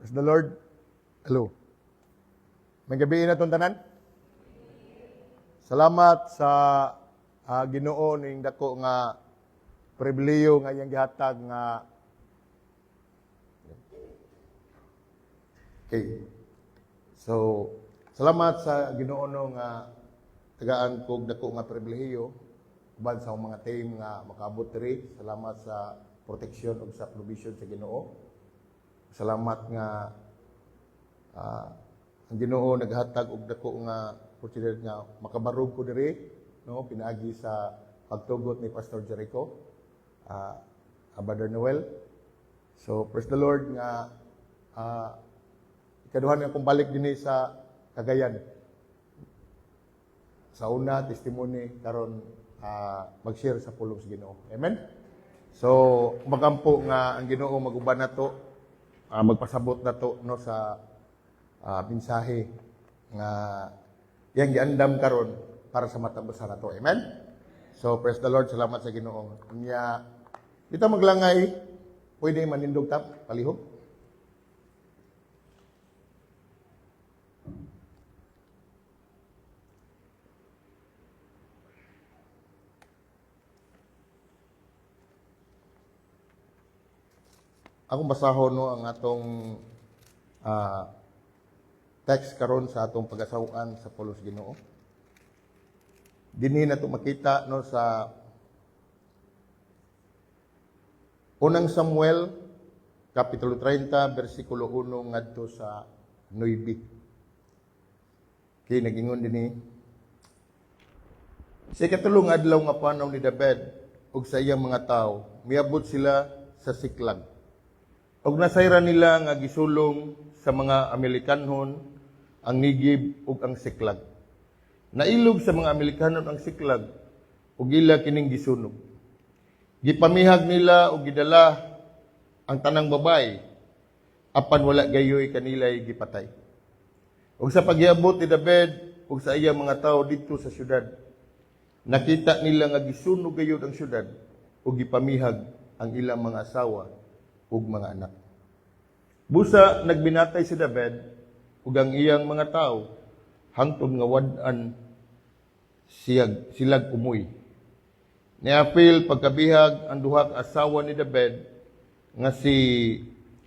Praise the Lord. Hello. May gabi na itong tanan. Salamat sa Ginoo ning dako nga pribileyo nga iyang gihatag nga okay. So, salamat sa Ginoo no nga tagaan kog dako nga pribileyo uban sa mga team nga makaabot diri. Salamat sa protection ug sa provision sa Ginoo. Salamat nga ang Ginoo naghatag og dako nga oportunidad nga makabarog ko diri no pinaagi sa pagtugot ni Pastor Jericho Brother Noel. So praise the Lord nga ikaduhan nga kong balik dinhi sa Cagayan. Sa una testimony karon mag-share sa pulong sa Ginoo. Amen. So magampo nga ang Ginoo maguban nato magpasabot na to no sa mensahe nga yang giandam karon para sa matabusan nato. Amen. So praise the Lord, salamat sa Ginoo. Nya dito maglangay, pwede manindog tap palihog. Akong basahon no ang atong text karon sa atong pag-asawaan sa pulos Ginoo. Dinhi na to makita no sa unang Samuel kapitulo 30 bersikulo 1 ngadto sa 9. Kay nagingon dinhi sa ikatulong adlaw nga panaw ni David ug sa iyang mga tawo miabot sila sa Siklag. Og nasayra nila nga gisulong sa mga Amerikanhon ang Nigib ug ang Siklag. Nailog sa mga Amerikanon ang Siklag ug ila kining gisunog. Gipamihag nila ug gidala ang tanang babay apan wala gayoy kanilay gipatay. Ug sa paghiabot ni David ug sa iyang mga tawo didto sa syudad, nakita nila nga gisunog gayud ang syudad ug gipamihag ang ilang mga asawa ug mga anak. Busa nagbinatay si David ug ang iyang mga tawo hangtod nga wad-an silag umuy. Niapil pagkabihag ang duha ka asawa ni David nga si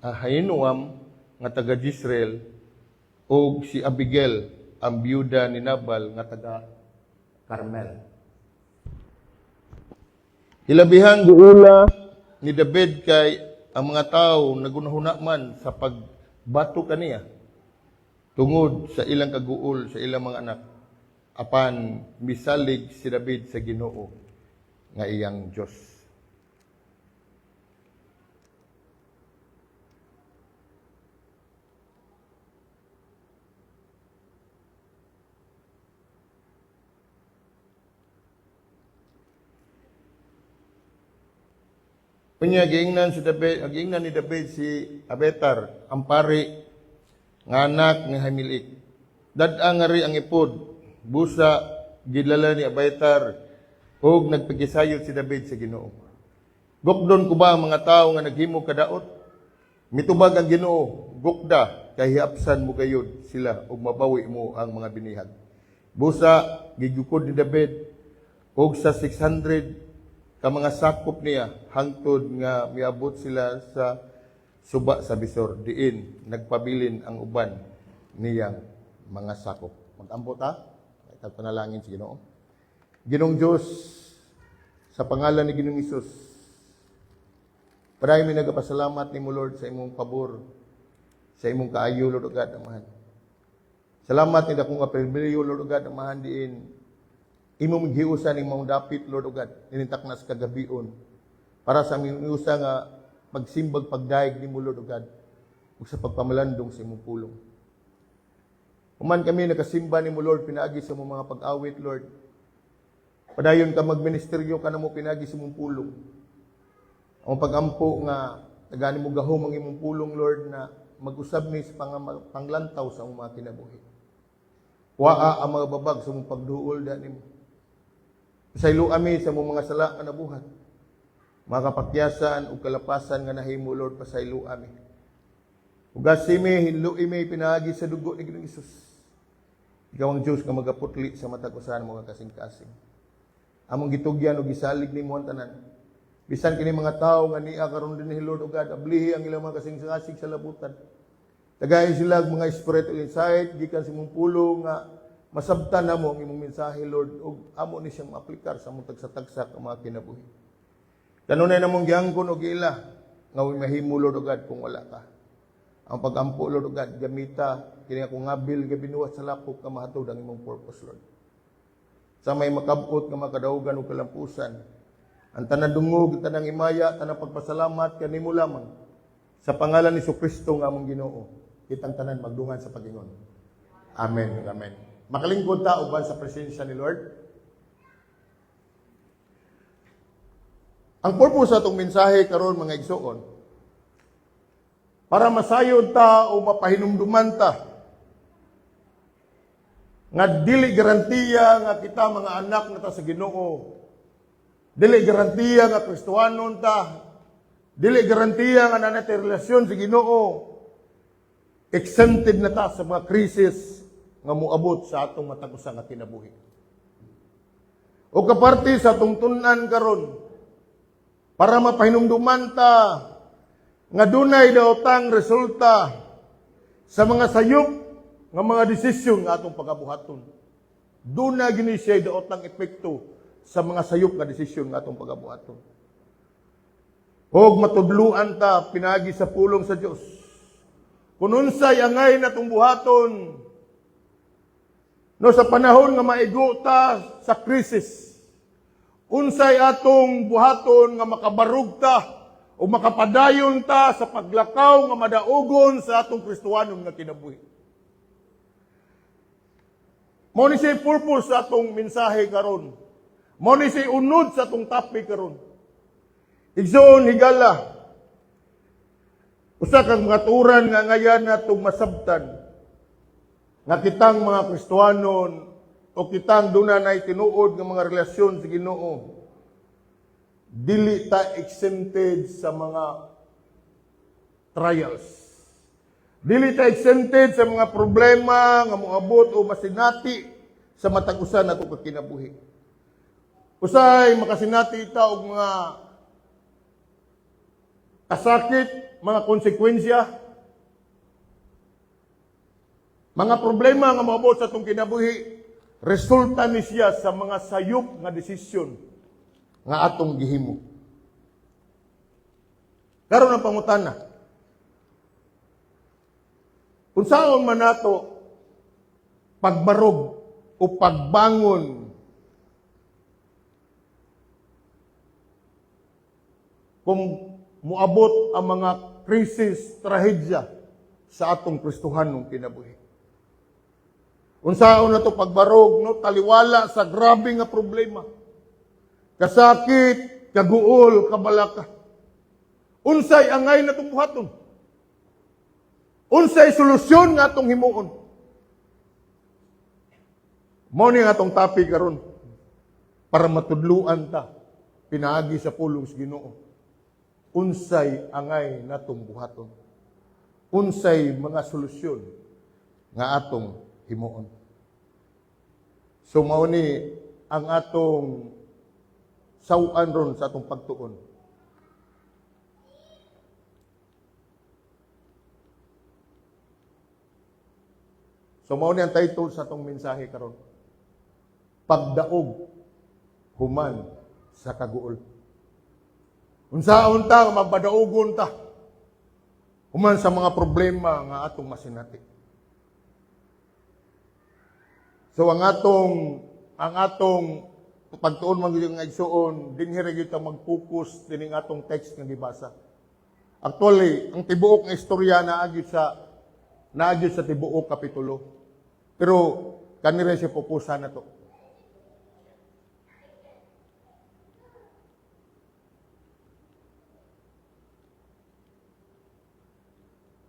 Ahinoam nga taga Jezreel ug si Abigail ang biyuda ni Nabal nga taga Carmel. Hilabihan guula ni David kay ang mga tao nagunahuna man sa pagbato kaniya tungod sa ilang kaguol sa ilang mga anak apan misalig si David sa Ginoo nga iyang Dios. Kunya giingnan ni David si Abiatar, ang pari nga anak ni Ahimelech. Dad-a nga ri ang ipod, busa gidlala ni Abiatar ug nagpakisayod si David sa Ginoo. Gukdon ko ba ang mga tawo nga naghimo kadaot? Mitubag ang Ginoo, gukda kay hiapsan mo gayud sila ug mabawi mo ang mga binihag. Busa gigukod ni David ug sa 600 ka mga sakop niya hangtod nga miabot sila sa suba sa Bisor diin nagpabilin ang uban niyang mga sakop. Mag-ampo ta, itaw panalangin sa Ginoo. Ginoong Dios, sa pangalan ni Ginoong Hesus, paray mi nagapasalamat nimo Lord sa imong pabor, sa imong kaayo Lord God amahan. Salamat ni dakong pribileyo Lord God amahan diin imo maghiusa ning mong dapit Lord God ninintak na sa kagabion para sa aming usa nga magsimbag pagdaig nimo Lord God ug sa pagpamalandong sa imong pulong. Human kami nakasimba nimo Lord pinaagi sa imong mga pag-awit Lord. Padayon ka magministeryo ka namo pinaagi sa imong pulong. Ang pag-ampo nga tagani mo gahom ang imong pulong Lord na mag-usab ni sa panglantaw sa imong mga kinabuhi. Waa ang mga babag sa imong pagduol danimo. Pasaylo ami sa mong mga sala nga nabuhat. Mga kapakyasan o kalapasan nga nahimo Lord pasaylo ami. Ug Ugasime, hinluime, pinagi sa dugo ni Ginoong Isus. Ikaw ang Diyos nga magaputli sa matag usahan mo nga kasing-kasing. Among gitugyan o gisalig ni mo ang tanan. Bisan kini mga tao nga niya karon din ni Lord o God, ablihi ang ilang mga kasing-kasing sa labutan. Tagay sila mga spiritual insight, gikan sa imong pulo nga masabtan na mo ang imong mensahe, Lord, o amo ni siyang maaplikar sa mong tagsa-tagsa ang mga kinabuhi. Kanunay na mong gihangkon o giila, nga mahimo, Lord o God, kung wala ka. Ang pag-ampo, Lord o God, gamita, kini akong ngabil, gabinuwat sa lapok, ka mahatod ang imong purpose, Lord. Sa may makabot, nga makadahugan o kalampusan, ang tanadungog, tanang imaya, tanang pagpasalamat, kanimo lamang, sa pangalan ni Kristo nga among Ginoo, kitang tanan magdungan sa Panginoon. Amen. Amen. Makalingkod ta uban sa presensya ni Lord. Ang purpose sa itong mensahe karon mga igsoon, para masayod ta o mapahinumduman ta nga dili garantiya nga kita mga anak na ta sa Ginoo. Dili garantiya nga Kristohanon ta. Dili garantiya nga nanay relasyon sa Ginoo. Exempted na ta sa mga krisis nga muabot sa atong matag usa nga kinabuhi. O kaparte sa atong tun-an karon, para mapahinumduman ta nga dunay daotang resulta sa mga sayop nga mga desisyon nga atong pagabuhaton. Dunay gini siya daotang epekto sa mga sayop nga desisyon nga atong pagabuhaton. Og matudluan ta pinagi sa pulong sa Dios. Kung unsay angay natong buhaton, no, sa panahon nga maigo ta sa krisis, unsay atong buhaton nga makabarug ta o makapadayon ta sa paglakaw nga madaugon sa atong Kristohanon nga kinabuhi. Mao ni siya purpose sa atong mensahe karon. Mao ni siya unod sa atong topic karon. Igsoon higala, usa kang mga turan nga ngayan natong masabtan nga kitang mga Kristohanon o kitang dunay tinuod nga mga relasyon sa Ginoo, dili ta exempted sa mga trials. Dili ta exempted sa mga problema nga moabot o masinati sa matag usa nato kinabuhi. Usay makasinati ta og mga kasakit, mga konsekwensya, mga problema nga moabot sa atong kinabuhi, resulta ni siya sa mga sayop nga desisyon nga atong gihimo. Karon ang pangutana, kung saan man nato pagbarog o pagbangon kung muabot ang mga krisis, trahedya sa atong Kristohanong kinabuhi. Unsaon na to pagbarog, no? Taliwala sa grabe nga problema. Kasakit, kaguol, kabalaka. Unsay angay na itong buhaton? Unsay solusyon nga atong himuon? Mao ni nga atong topic karon para matudluan ta pinaagi sa pulong sa Ginoo. Unsay angay natong buhaton? Unsay mga solusyon nga atong himuon? So mao ni ang atong sawan ron sa atong pagtuon. So mao ni ang title sa atong mensahe karon. Pagdaog human sa kaguol. Unsaon ta magpadaogon ta human sa mga problema nga atong masinati. So ang atong pagtuon man gyud nga igsuon, dinhi ra gyud ta mag-focus dining atong text nga gibasa. Actually, ang tibuok nga istorya naagid sa tibuok kapitulo. Pero kanira siya fokusan na to.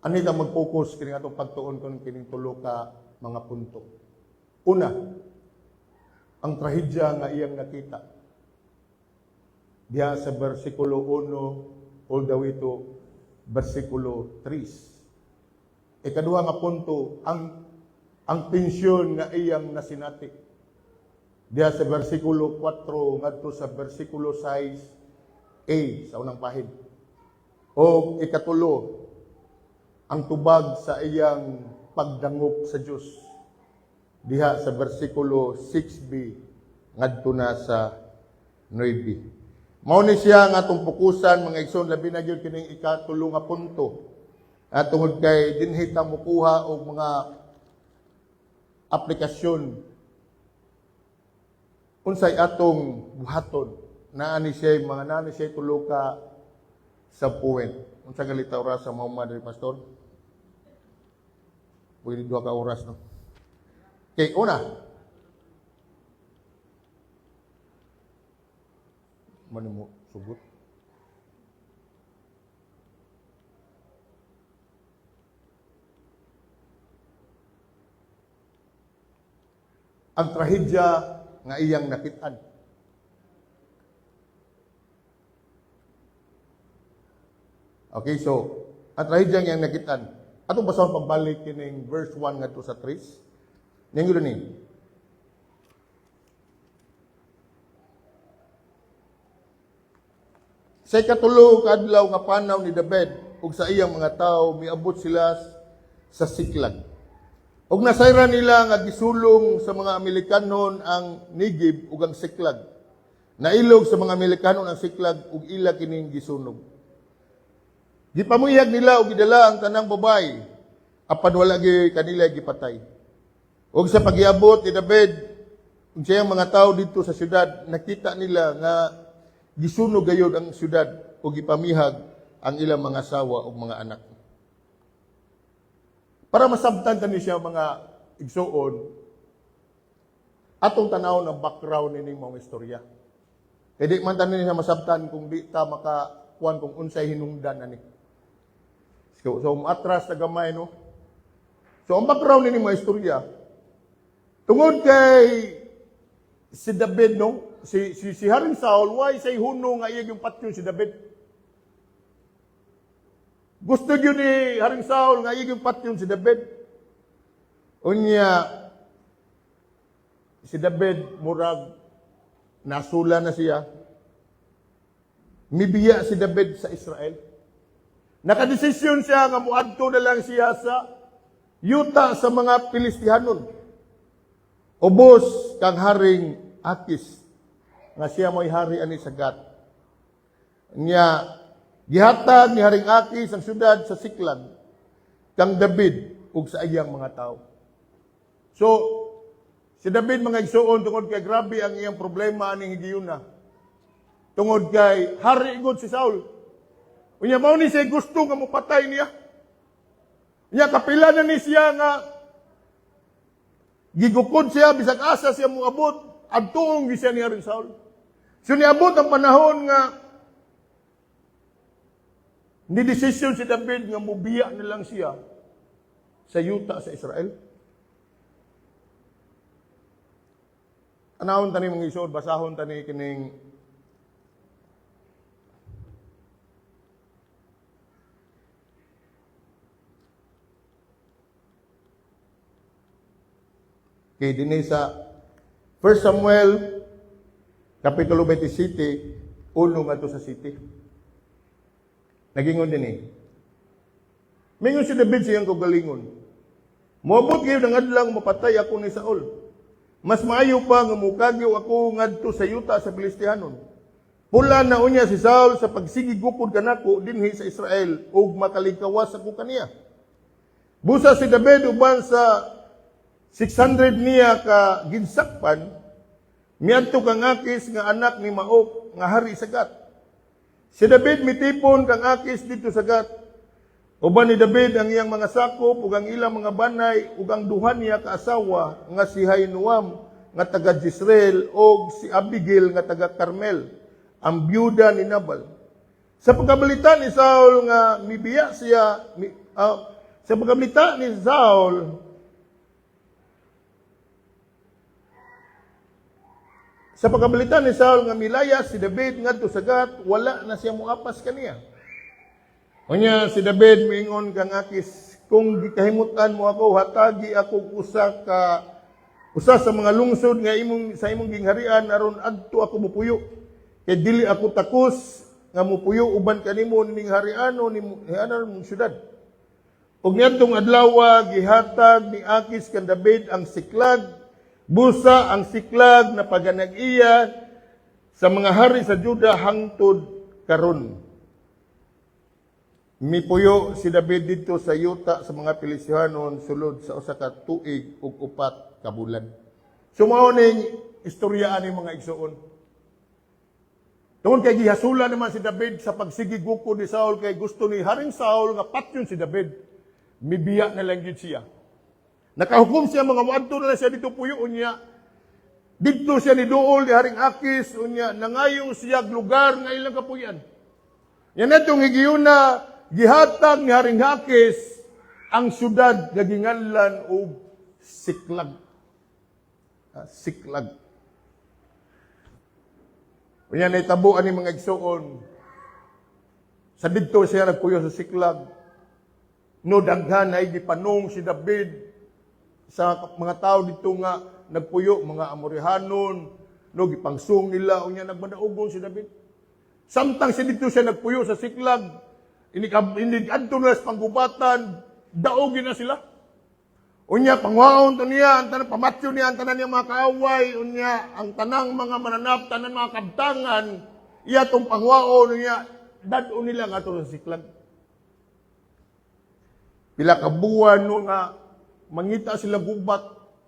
Ani ka mag-focus kini atong pagtuon kon kining tulo ka mga punto. Una, ang trahedya nga iyang nakita. Diya sa versikulo 1 all the way to versikulo 3. Ikaduha nga punto, ang tensyon nga iyang nasinati. Diha sa versikulo 4 ngadto sa versikulo 6a sa unang pahid. O ikatulo, ang tubag sa iyang pagdangop sa Dios. Diha sa versikulo 6b ngadto na sa 9. Mao ni siya nga atong pukusan mga igsoon, labi na gyud kining ikatulo nga punto. At tungod kay dinhi ta mokuha og mga aplikasyon unsay atong buhaton, naani siya tulo ka sa point. Unsa galita oras sa mauma diri pastor? Pwede 2 ka oras, no? Okay, una. Mano mo sugot? Ang trahedya nga iyang nakit-an. Okay, so, ang trahedya nga iyang nakit-an. Atong basahon pagbalik kining verse 1 ngadto sa 3. Ning ni. Sa ikatulo ka adlaw nga panaw ni David ug sa iyang mga tawo miabot sila sa Siklag. Ug nasayra nila nga gisulong sa mga Amerikanon ang Negev ug ang Siklag. Nailog sa mga Amerikanon ang Siklag ug ila kining gisunog. Gipamuyag nila ug gidala ang tanang babae apan wala gi kanila gipatay. Ug sa pagiabot ni David ug siyang mga tawo didto sa syudad, nakita nila nga gisunog gayud ang syudad ug gipamihag ang ilang mga asawa ug mga anak. Para masabtan tani siya mga igsuon, atong tanaw ng background nining mga istorya. Kaya di man tanin siya masabtan kung di ta makakuan kung unsay hinungdan ani. So atras na gamay, no? So ang background nining mga istorya, tungod kay si David, no? Si Haring Saul, why say huno nga iya yung patyon si David? Gusto yun ni Haring Saul nga iya yung patyon si David. Unya, si David murag nasula na siya. Mibiya si David sa Israel. Nakadesisyon siya nga muadto na lang siya sa yuta sa mga Pilistihanon. Ubos kang Haring Akis nga siya mo'y hari ani sa Gat. Nya gihatag ni Haring Akis ang syudad sa Siklag kang David ug sa iyang mga tao. So si David mga igsuon tungod kay grabe ang iyang problema aning higiyuna. Tungod kay hari igod si Saul. Unya mao ni siya gusto nga mopatay niya. Unya kapila na ni siya nga gigukod siya bisag asa siya moabot adtuong gi siya ni Haring Saul. So niabot ang panahon nga ni desisyon si David nga mubiya na lang siya sa yuta sa Israel. Anahon tani mga isod, basahon tani kining kay dinhi sa 1 Samuel Kapitulo 27, 1 ngadto sa city. Nagingon din eh. Mingon si David siyang kagalingon. Moabot kayo ng adlang mapatay ako ni Saul. Mas maayo pa nga mukagyo ako ngadto sa yuta sa Pilistihanon. Pula na unya si Saul sa pagsigig gukod kanako dinhi sa Israel ug makalikawas ako kaniya. Busa si David uban sa 600 niya ka ginsakpan, miadto kang Akis nga anak ni Maok nga hari sa Gat. Si David mitipon kang Akis dito sa Gat. Uban ni David ang iyang mga sakop ug ang ilang mga banay ug ang duha niya ka asawa nga si Ahinoam nga taga Jezreel ug si Abigail nga taga Carmel, ang byuda ni Nabal. Sa pagkabalita ni Saul nga mibiya siya sa pagkabalita ni Saul sa pagkabalita ni Saul nga milaya si David ngadto sa Gat, wala na siya moapas kaniya. Unya si David miingon kang Akis kung gikahimutan mo ako, hatagi ako usa sa mga lungsod nga sa imong gingharian aron adto ako mupuyo. Kay dili ako takos nga mupuyo uban kanimo ning hariano ni mong syudad. Ug niadtong adlaw gihatag ni Akis kan David ang siklag, busa ang siklag na paganag-iya sa mga hari sa Juda hangtod karon. Mipuyo si David dito sa yuta sa mga Pilisihanon sulod sa usa ka tuig ug 4 ka bulan. Sumao ning istorya ani mga igsoon. Tungod kay gihasula naman si David sa pagsigiguko ni Saul kay gusto ni Haring Saul nga patyon si David. Mibiya na lang gid siya. Nakahukom siya mga wadto na siya dito puyo unya. Dito siya ni duol ni Haring Akis unya nangayo siya lugar nga ilang kapuyan. Yan atong higiyuna gihatag ni Haring Akis ang syudad nga ginganlan og Siklag. Siklag. Unya naitabuan ni mga igsoon. Sa didto siya nagpuyo sa Siklag. No daghan ay gipanong si David sa mga tao dito nga nagpuyo, mga Amorihanon, no gipangsung nila unya nagmadaugon si David. Samtang siya dito siya nagpuyo sa Siklag, ini adto na sa panggubatan, daogin na sila. Unya pangwaon to niya, ang tanang pamatyo niya, ang tanan niya mga kaaway, unya ang tanang mga mananap, tanan mga kabtangan, iya tong pangwaon niya, dado nila nga to sa Siklag. Pila ka buwan no nga mangita sila gubat,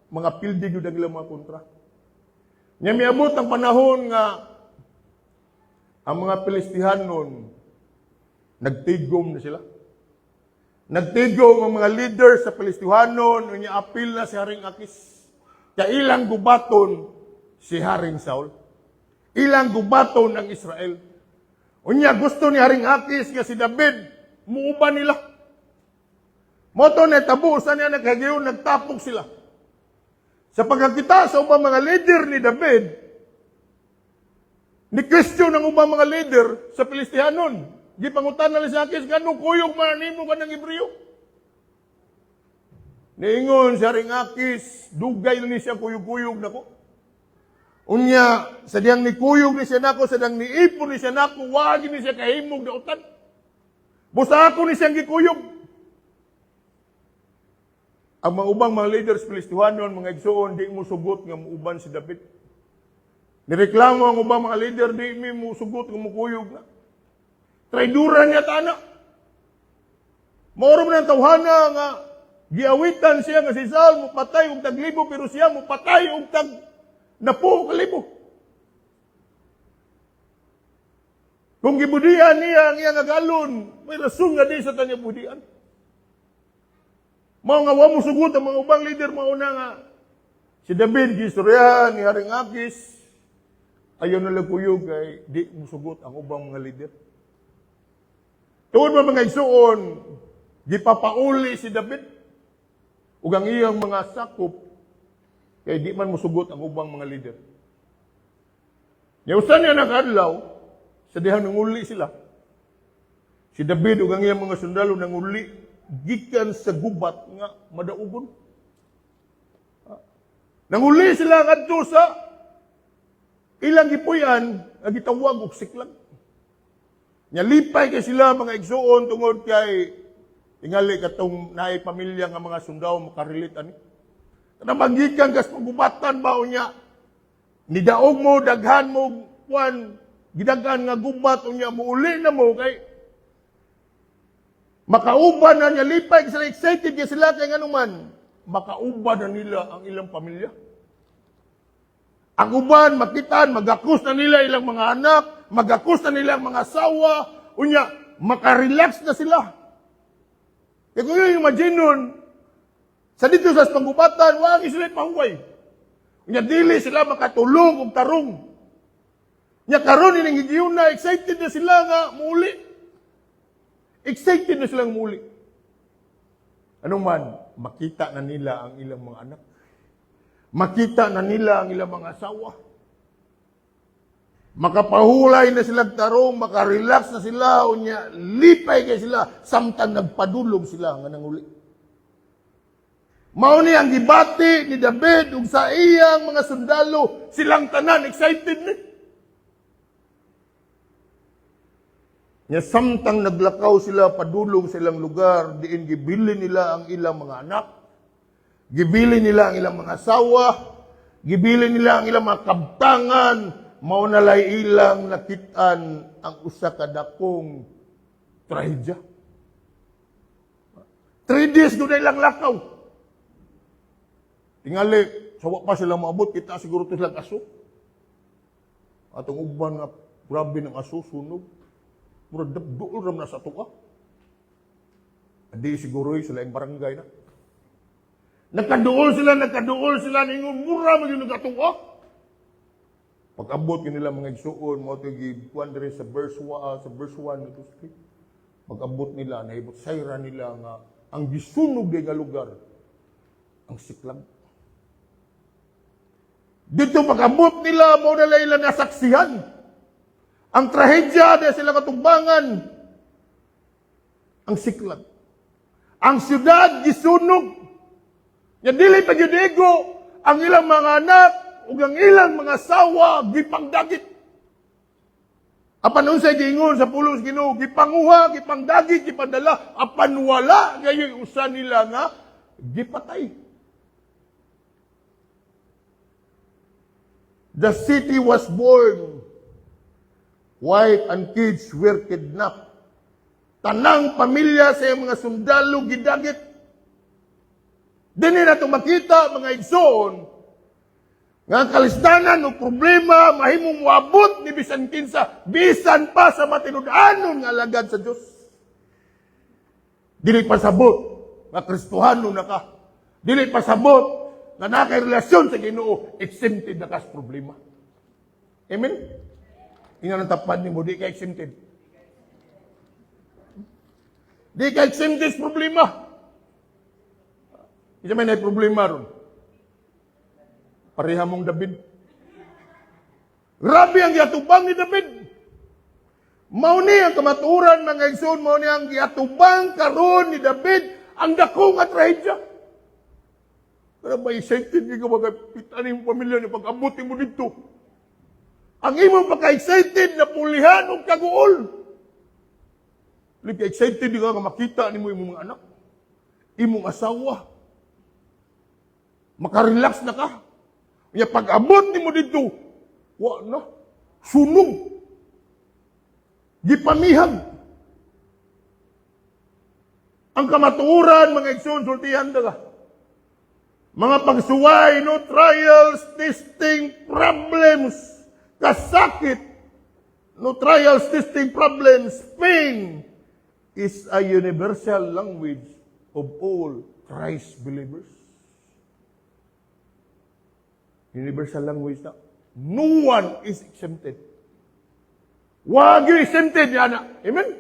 mga pildig yun ang ilang mga kontra. Nya miabot ang panahon nga ang mga Pilistihanon nagtigom na sila. Nagtigom ang mga leader sa Pilistihanon, unya apil na si Haring Akis. Kaya ilang gubaton si Haring Saul. Ilang gubaton ang Israel. Unya gusto ni Haring Akis nga si David muuban nila. Moto na tabusan niya naghagiyon, nagtapok sila. Sa pagkakita sa ubang mga leader ni David, ni-question ang ubang mga leader sa Pilistihanon. Gipangutan na sa Akis, ganong kuyog mananimo ka ng Hebreo. Niingon siya ring Akis, dugay na ni siya kuyog-kuyog na ko. Unya, sa diyang ni kuyog ni siya nako, sa diyang ni ipon ni siya nako, wagi ni siya kahimog na utan. Busa ako ni siyang gikuyog. Ang mga ubang mga leaders Pilistihanon, mga igsoon, di mo sugot nga muuban si David. Nireklamo ang ubang mga leader, di mo sugot nga mukuyog na. Traiduran niya tana. Mauro na ang tawhana nga giawitan siya nga si Saul mo patay og taglibo pero siya mo patay og tag 10,000. Kung gibudian niya ang iyang agalon, may rason nga di sa tanya budian. Mao nga wa mo sugot ang mga ubang leader mauna nga si David gistoryahan ni Haring Akis ayon na lang kuyog kay di mo sugot ang ubang mga leader. Tuod ba mga igsoon, gipapauli si David ug ang iyang mga sakop kay di man musugot ang ubang mga leader. Nya usan niya nakadlaw sa dihang nanguli sila. Si David ug ang iyang mga sundalo nanguli gikan sa gubat nga madaugon. Nanguli sila ngadto sa ilang gipuyan nga gitawag og Siklag. Nya lipay kay sila mga igsoon tungod kay tingali katong naay pamilya nga mga sundao makarilit ani. Nabangikan gas pagubatan ba unya nidaog mo daghan mo kuan gidaghan nga gubat unya muuli na mo kay makauban na niya lipay sila excited kay sila kay nganuman makauban na nila ang ilang pamilya. Ang uban makitaan magakus na nila ilang mga anak, magakus na nila ang mga asawa, unya makarelax na sila. Kaya kung yung imagine nun, sa dito sa panggubatan, wag sila pahuway. Unya dili sila makatulog og tarong. Nya karon ining higiyon na excited na sila nga muuli. Excited na silang muli. Anong man, makita na nila ang ilang mga anak. Makita na nila ang ilang mga asawa. Makapahulay na silang tarong, makarelax na sila, unya lipay kay sila, samtang nagpadulog sila nga nanguli. Mao ni ang gibati ni David ug sa iyang mga sundalo, silang tanan excited ni. Nya samtang naglakaw sila padulong sa ilang lugar, diin gibili nila ang ilang mga anak, gibili nila ang ilang mga asawa, gibili nila ang ilang mga kabtangan, mao na lay ilang nakitaan ang usa ka dakong trahedya. 3 days gud ilang lakaw. Tingali, sawa pa sila maabot, kita siguro ito silang aso. Atong uban nga, grabe ng aso, sunog. Murad dool ram na sa tuwa. Adi siguro sila yung barangay na. Nagkaduol sila, ningon, mura mo yung nagkatuwa. Pag-abot nila mga igsuon, mo ito gikuan diri sa verse 1, ito sa pag-abot nila, naibot sayra nila nga, ang gisunog nga lugar, ang Siklag. Dito pag-abot nila, mo na ilang nasaksihan. Ang trahedya na sila katugbangan, ang Siklag. Ang siyudad, gisunog. Yan dili pagyudego, ang ilang mga anak, ug ang ilang mga asawa, gipangdagit. Apan unsay giingon sa pulos Ginoo, gipanguha, gipangdagit, gipandala, apan wala gayoy usa nila nga gipatay. The city was born. Wife and kids were kidnapped. Tanang pamilya sa mga sundalo gidagit. Dini na ito makita, mga igsoon, nga kalisdanan o problema, mahimong wabot ni bisan kinsa, bisan pa sa matinudanon nga alagad sa Diyos. Dili pasabot, nga Kristohano na ka. Dili pasabot, nga nakay-relasyon sa Ginoo, exempted na ka sa problema. Amen? Ina ng tapad ni mo, di ka exempted. Di ka exempted sa problema. Isa may na problema ron. Pareha mong David. Grabe ang giatubang ni David. Mauni ang kamaturan mga igsoon, mauni ang giatubang karon ni David ang dako nga trahedya. Pero ba excited ka magapitan yung pamilya niyo pag-abot mo dito. Ang imong pagka-excited na pulihan o kaguol. Lagi excited ka nga makita ni mo yung mga anak. Imong asawa. Makarelax na ka. Kaya pag-abot ni mo dito, wa na, sunog. Gipamihag. Ang kamaturan, mga igsoon, sultihan na ka. Mga pagsuway, no trials, testing, problems, kasakit, no trials, testing, problems, pain is a universal language of all Christ believers. Universal language na. No one is exempted. Wag you exempted, yana. Amen?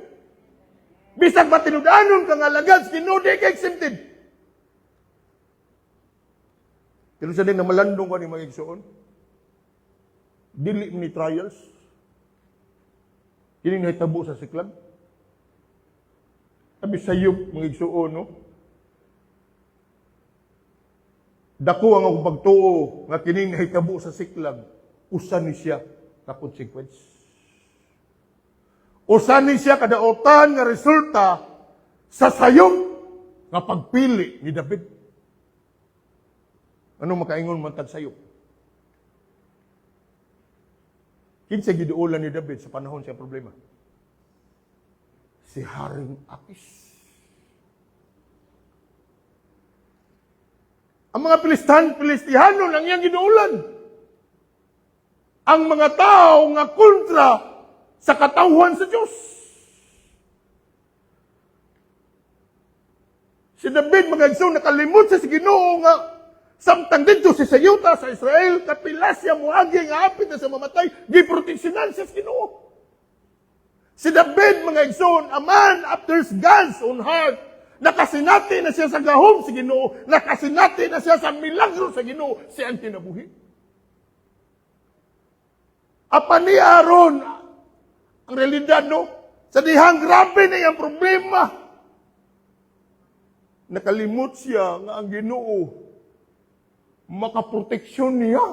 Bisag ba tinudanon kang alagad, Ginoo di ka exempted. Pero sa din na malandong ka ni mga igsoon, dili ni trials, kining nahitabo sa Siklag. Sabi sayop mga igsoon, no? Dako ang akong pagtuo nga kining nahitabo sa Siklag, usan ni siya na consequence. Usan ni siya kadaotan nga resulta sa sayop nga pagpili ni David. Ano makaingon man tag sayop? Kinsa giduulan ni David sa panahon siya problema? Si Haring Akis. Ang mga Pilistihano lang iyang giduulan. Ang mga tao nga kontra sa katawhan sa Diyos. Si David mga igsoon nakalimot sa Ginoo nga samtang dito si sayuta sa Israel, kapilas siya muagi nga apit na sa mamatay, giproteksyonan siya sa Ginoo. Si David, mga igsoon, a man after God's own heart, nakasinati na siya sa gahom sa Ginoo, nakasinati na siya sa milagro sa Ginoo, siyang kinabuhi. Apa ni Aaron, ang realidad, no? Sa dihang grabe na yung problema. nakalimot siya nga ang Ginoo makaproteksyon niya.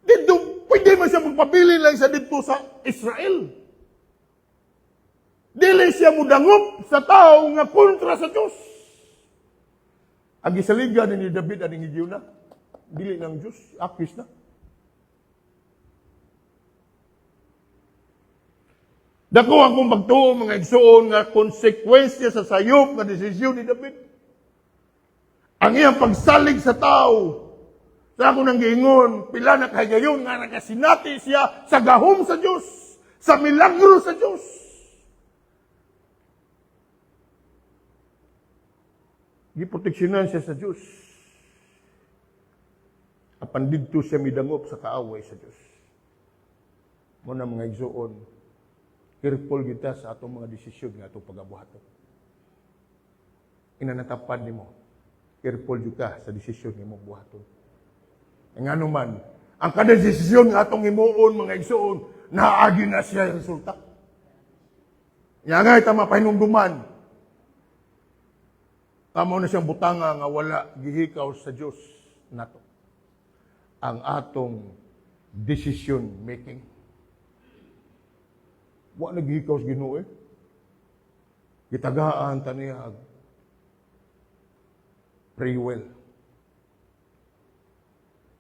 Dito, pwede man siya magpabilin lang sa dito sa Israel. Dili siya mudangop sa tao nga kontra sa Diyos. Ang gisaligan ni David at ni Gideon na, dili ng Diyos, akis na. Dako akong pagtuo mga igsoon nga konsekwensya sa sayop nga desisyon ni David. Ang iyang pagsalig sa tao. Sa ako nang giingon, pila na kahigayon nga nakasinati siya sa gahom sa Diyos, sa milagro sa Diyos. Giproteksyonan siya sa Diyos. Apan didto siya midangop sa kaaway sa Diyos. Muna mga igsoon, careful kita sa atong mga desisyon nga atong pagabuhaton. Inanatapad nimo, careful juga sa desisyon nga imong buhaton. Nga naman, ang kada desisyon nga atong himuon mga igsoon, naagi na siya yung resulta. Nga nga ita mapahinumduman. Tama na siyang butanga nga wala gihikaw sa Diyos nato. Ang atong decision making. Wa naghikaw sa Ginoo eh. Gitagaan taniya free will.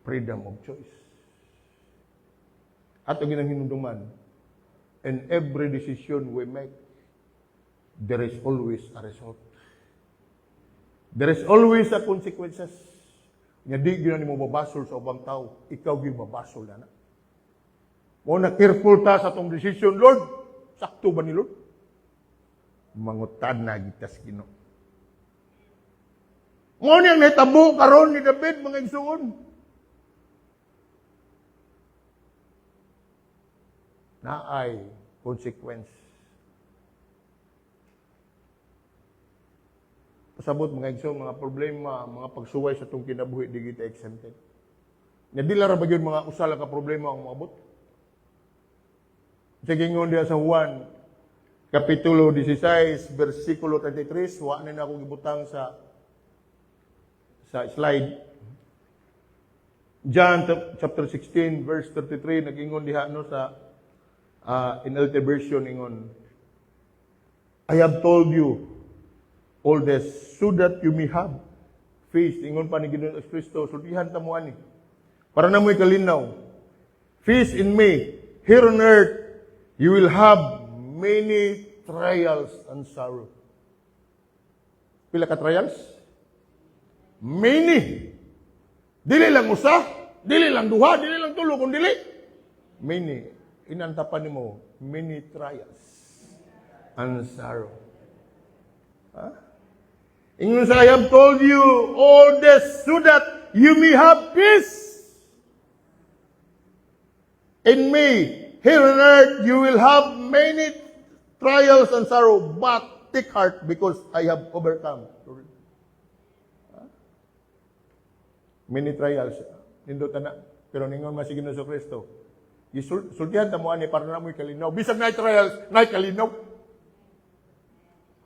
Freedom of choice. Ato ginang hinumduman, in every decision we make, there is always a result. There is always a consequences. Nga di gina ni mo babasol sa ubang tao, ikaw gyud babasol na. Mo na careful ta sa atong decision, Lord. Sakto ba ni Lord? Mangutad na gitas Ginoo. Mo niyang nahitabo karon ni David mga igsoon. Naay consequence. Pasabot mga igsoon, mga problema, mga pagsuway sa itong kinabuhi, di kita exempted. Nga di lara ba yun mga usala ka problema ang maabot? Sa gingon diya sa Juan, Kapitulo 16, versikulo 33, wa na akong ibutang sa slide. John chapter 16, verse 33, nag-ingon diha no sa NLT version, ingon, I have told you all this, so that you may have faith. Ingon pa ni Ginoong Kristo, sultihan ta mo ani. Para na mo'y kalinaw. Faith in me. Here on earth, you will have many trials and sorrow. Pila ka trials? Many. Dili lang usa, dili lang duha, dili lang tulo, kung dili. Many. Inantapan nimo, many trials and sorrow. Ha? Ingon sa I have told you all this so that you may have peace. In me, here on earth, you will have many trials and sorrow, but take heart because I have overcome. Many trials. Nindot na. Pero ningon masig na sa Kristo. Sultihan ta mo ani para na mo'y kalinaw. Bisag na trials, na kalinaw.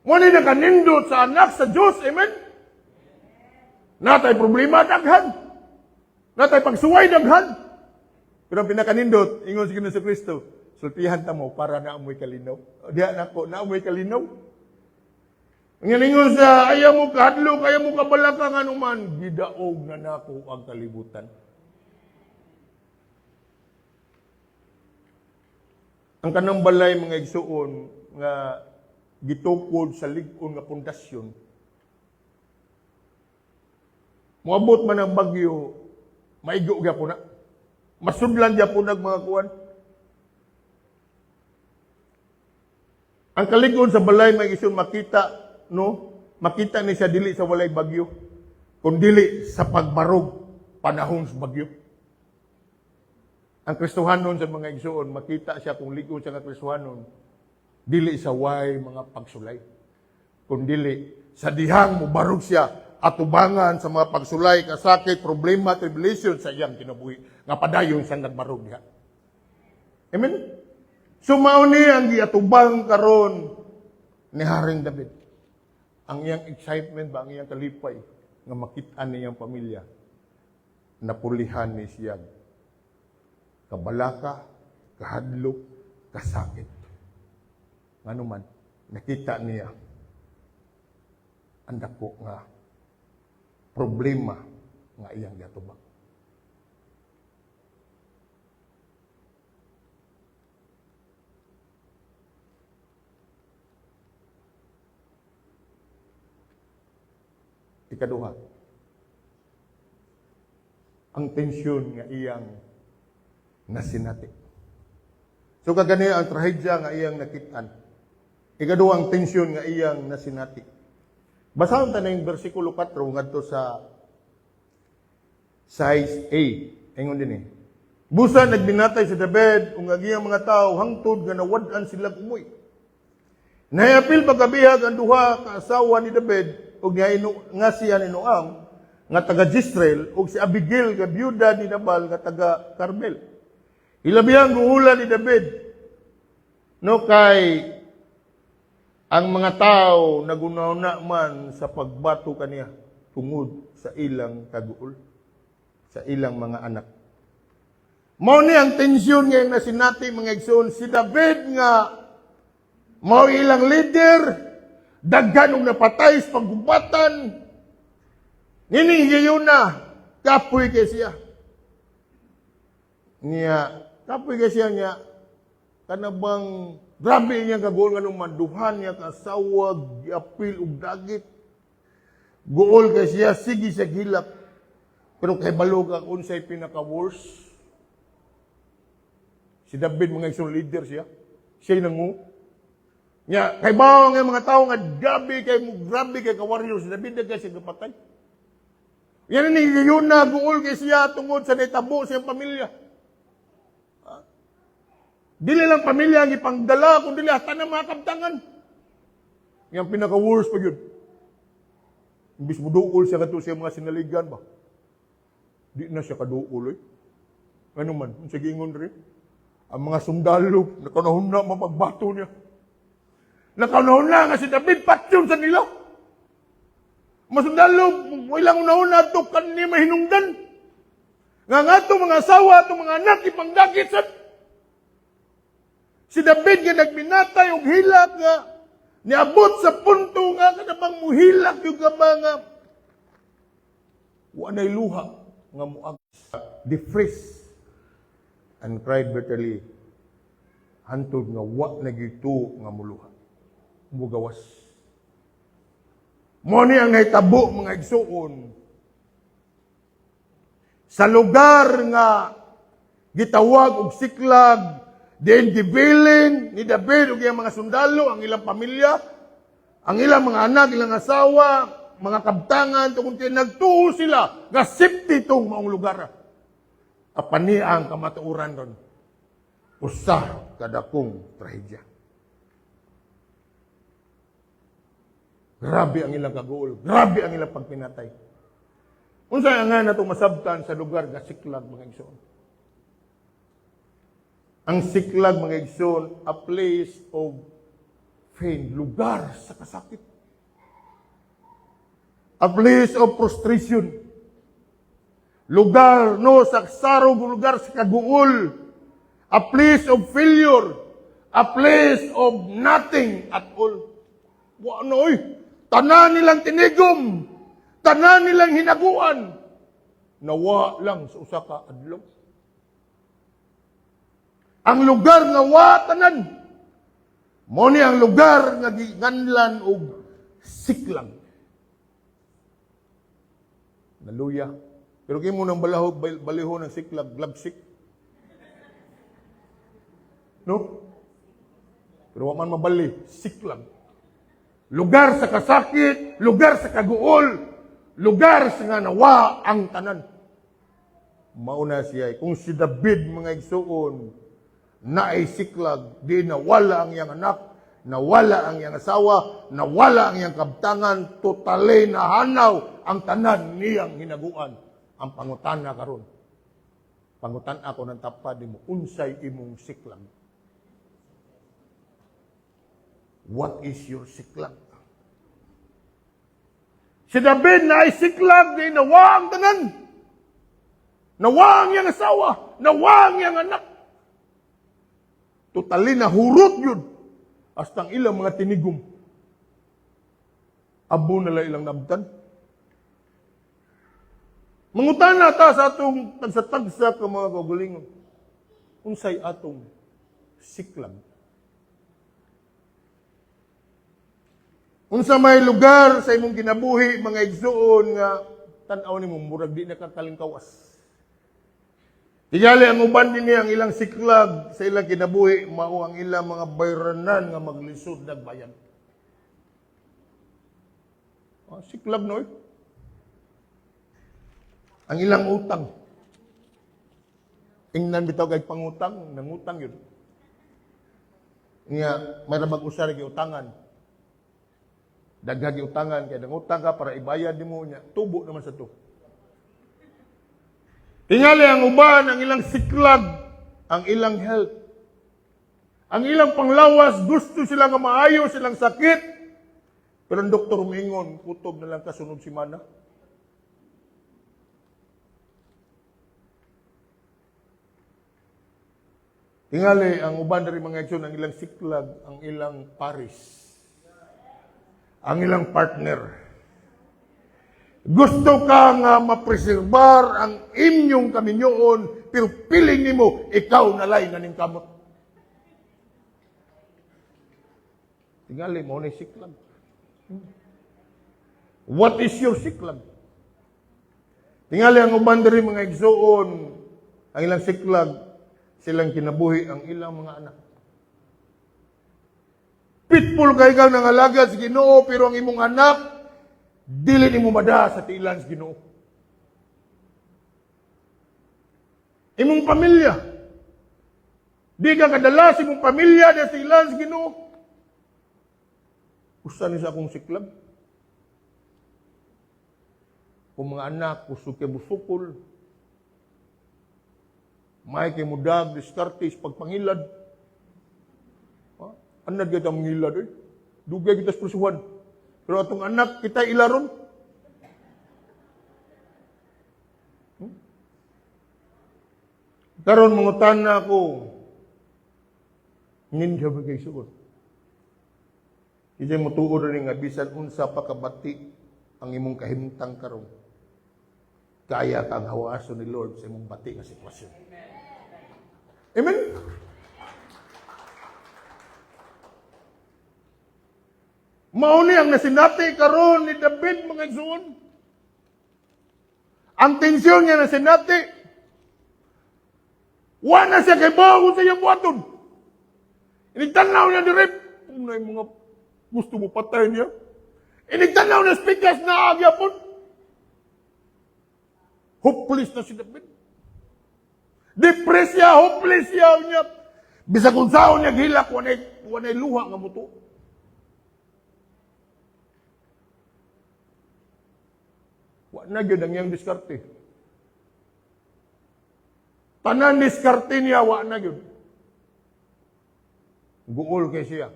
Muna nakanindot sa anak sa Diyos. Amen? Natay problema, daghan. Natay pagsuway, daghan. Pero ang pinakanindot, ingon si Ginoong Kristo, sultihan ta mo para na amoy kalinaw. Diya na ko, na amoy kalinaw. Ang ingon sa, ayaw mo kahadlo, ayaw mo kabalakang anuman, gidaog na nako ang kalibutan. Ang kanang balay mga igsuon, nga gitukod sa lig-on nga pundasyon. Moabot man ang bagyo, maigo gyud po na. Masudlan gyud po nag mga kuwan. Ang kalig-on sa balay may isun makita, no? Makita ni siya dili sa walay bagyo, kun dili sa pagbarog panahon sa bagyo. Ang Kristohanon sa mga igsuon, makita siya kung lig-on siya nga Kristohanon, dili sa way mga pagsulay. Kundili sa dihang mo barog siya atubangan sa mga pagsulay, kasakit, problema, tribulation sa iyang kinabuhi. Nga padayon siyang nagbarog diha. Amen? So mao ni ang giatubang karon ni Haring David. ang iyang excitement ba, ang iyang kalipay, nga makita niyang pamilya, napulihan ni siyag. Kabalaka, kahadlok, kasakit. Ano man, nakita niya ang dako nga problema nga iyang gatubag. Ikaduha, ang tensyon nga iyang nasinati. So kagani ang trahedya nga iyang nakitaan. Ikaduha, ang tensyon nga iyang nasinati. Basahon ta na yung versikulo 4 ngadto sa size A. Ingon din Busa nagbinatay si David ug ang iyang mga tao hangtod nga nawad-an sila umuy. Nahapil pagkabihag ang duha ka asawa ni David ug nga siya ni Noam nga taga Jezreel ug si Abigail nga byuda ni Nabal nga taga Carmel. Ilabihang guhula ni David no kay ang mga tao nagunaw-na man sa pagbato kaniya tungod sa ilang kaguol, sa ilang mga anak. Mao ni ang tensyon nga nasinati mga igsoon, si David nga mao ilang leader, daghan og napatay sa paggubatan. Ninihigayon na, kapoy kay siya. Kapoy kay siya niya, kanabang grabe niya kagool nga nung maduhan niya kasawag, apil ug dagit. Gool kay siya, sige siya gilak. Pero kay balog ang unsay pinaka-worst. Si David mga isang leader siya. Siya'y nangu. Nya, kay bawang nga mga tao nga grabe kay ka-warrior. Si David na kay siya kapatay. Yan ni yun na gool kay siya tungod sa netabo sa iyang pamilya. Dili lang pamilya ang ipanggala, kundi hata na mga kabtangan. Yang pinaka-worst pa yun. Imbis mo duol siya kato siya mga sinaligan ba? Di na siya kaduol eh. Ano man, sige ingon rin. Ang mga sundalo, nakanahon na mapagbato niya. Nakanahon na nga si David, patyon sa nila. Mga sundalo, ilang unahon na ito, kanini mahinungdan. Nga ito mga asawa, ito mga anak, ipangdagit sa si David nga nagminatay og hilak nga niabot sa punto nga kanabang muhilak yung mga wa nay luha nga muag defreeze and cried bitterly hantod nga wa nagito nga muluha mugawas. Mo ni ang nahitabo mga igsuon sa lugar nga gitawag og Siklag. Then gibilin ni David ug iyang mga sundalo, ang ilang pamilya, ang ilang mga anak, ilang asawa, mga kabtangan, tungkol nagtuo sila nga safety itong maong lugar. Apani ang kamatuuran doon. Usa kadakong trahedya. Grabe ang ilang kaguol. Grabe ang ilang pagpinatay. Unsa nga na itong masabtan sa lugar nga Siklag mga igsoon. Ang Siklag mga igsoon, a place of pain, lugar sa kasakit. A place of frustration. Lugar no sa sarog, lugar sa kaguol. A place of failure. A place of nothing at all. Ano tanan nilang tinigom. Tanan nilang hinaguan. Nawa lang sa usa ka adlaw. Ang lugar nga watanan. Mo ni ang lugar nga ginganlan og Siklag. Naluya. Pero kay mo nang baliho ng Siklag, glabsik. No? Pero wa man mabali, Siklag. Lugar sa kasakit, lugar sa kaguol, lugar sa nga nawa ang tanan. Mauna siya, kung si David mga igsuon, na ay Siklag, di nawala ang iyang anak, nawala ang iyang asawa, nawala ang iyang kabtangan, totally nahanaw ang tanan niyang hinaguan. Ang pangutan na karon. Pangutan ako ng tapad mo, unsay imong Siklag. What is your Siklag? Si David na ay siklag, di nawa ang tanan. Nawa ang iyang asawa. Nawa ang iyang anak. Totally na hurot yun. Hasta ang ilang mga tinigom. Abo nila ilang nabdan. Mangutan na ta sa atong tagsa-tagsa ka mga kagulingon. Unsay atong siklag. Unsa may lugar sa imong kinabuhi, mga igsuon nga tan-aw nimo murag di nakakalingkawas. Tigali ang uban dinhi ang ilang siklag sa ilang kinabuhi mao ang ilang mga bayranan nga maglisod nagbayan. Siklag no. Ang ilang utang. Ingnan bitaw kay pangutang, nangutang yun. Nga may rabag usar gi utangan. Daghang utangan kay nangutang ka para ibayad nimo nya. Tubo naman sa to. Tingali ang uban, ang ilang siklag, ang ilang health. Ang ilang panglawas, gusto sila nga maayo, silang sakit. Pero ang doktor umingon, kutob na lang kasunod si Mana. Tingali ang uban dari mga igsoon, ang ilang siklag, ang ilang paris. Ang ilang partner. Gusto ka nga mapreserbar ang inyong kaminyoon, pero piling nimo, ikaw nalay na ning kamot. Tingali mo ni siklag. What is your siklag? Tingali ang uban diri mga igsoon, ang ilang siklag, silang kinabuhi ang ilang mga anak. Pitful kay kang nangalagad sa Ginoo, pero ang imong anak, dili nimo mada sa tiilan sa Ginoo. Imong pamilya, di ka kadala sa imong pamilya sa tiilan sa Ginoo. Usa ni sa akong siklag. Kung mga anak, kusog kay busukol, may kay mudag, diskartis, pagpangilad. Anad kita mangilad eh. Dugay kita sa prisuhan. Pero atong anak, kita ilaron. Karon mangutan na ako, ninja ba kayo suot? Isa'y mutuod rin nga, bisan unsa pa kabati ang imong kahimtang karon. Kaya kang hawason ni Lord sa imong bati nga sitwasyon. Amen? Mauni ang nasinati karon ni David mga igsoon. Ang tensyon niya nasinati. Wala siya kay bago sa iyang buhaton. Inigtanaw niya direct. Kung na yung mga gusto mo patay niya. Inigtanaw na speakers na agyapon. Hopeless na si David. Depressed siya, hopeless siya niya. Bisa kung saan niya gilak, wanay luha nga muto. Wa na gyud ang iyang diskarte. Tanan diskarte niya, wa na gyud. Guol kay siya.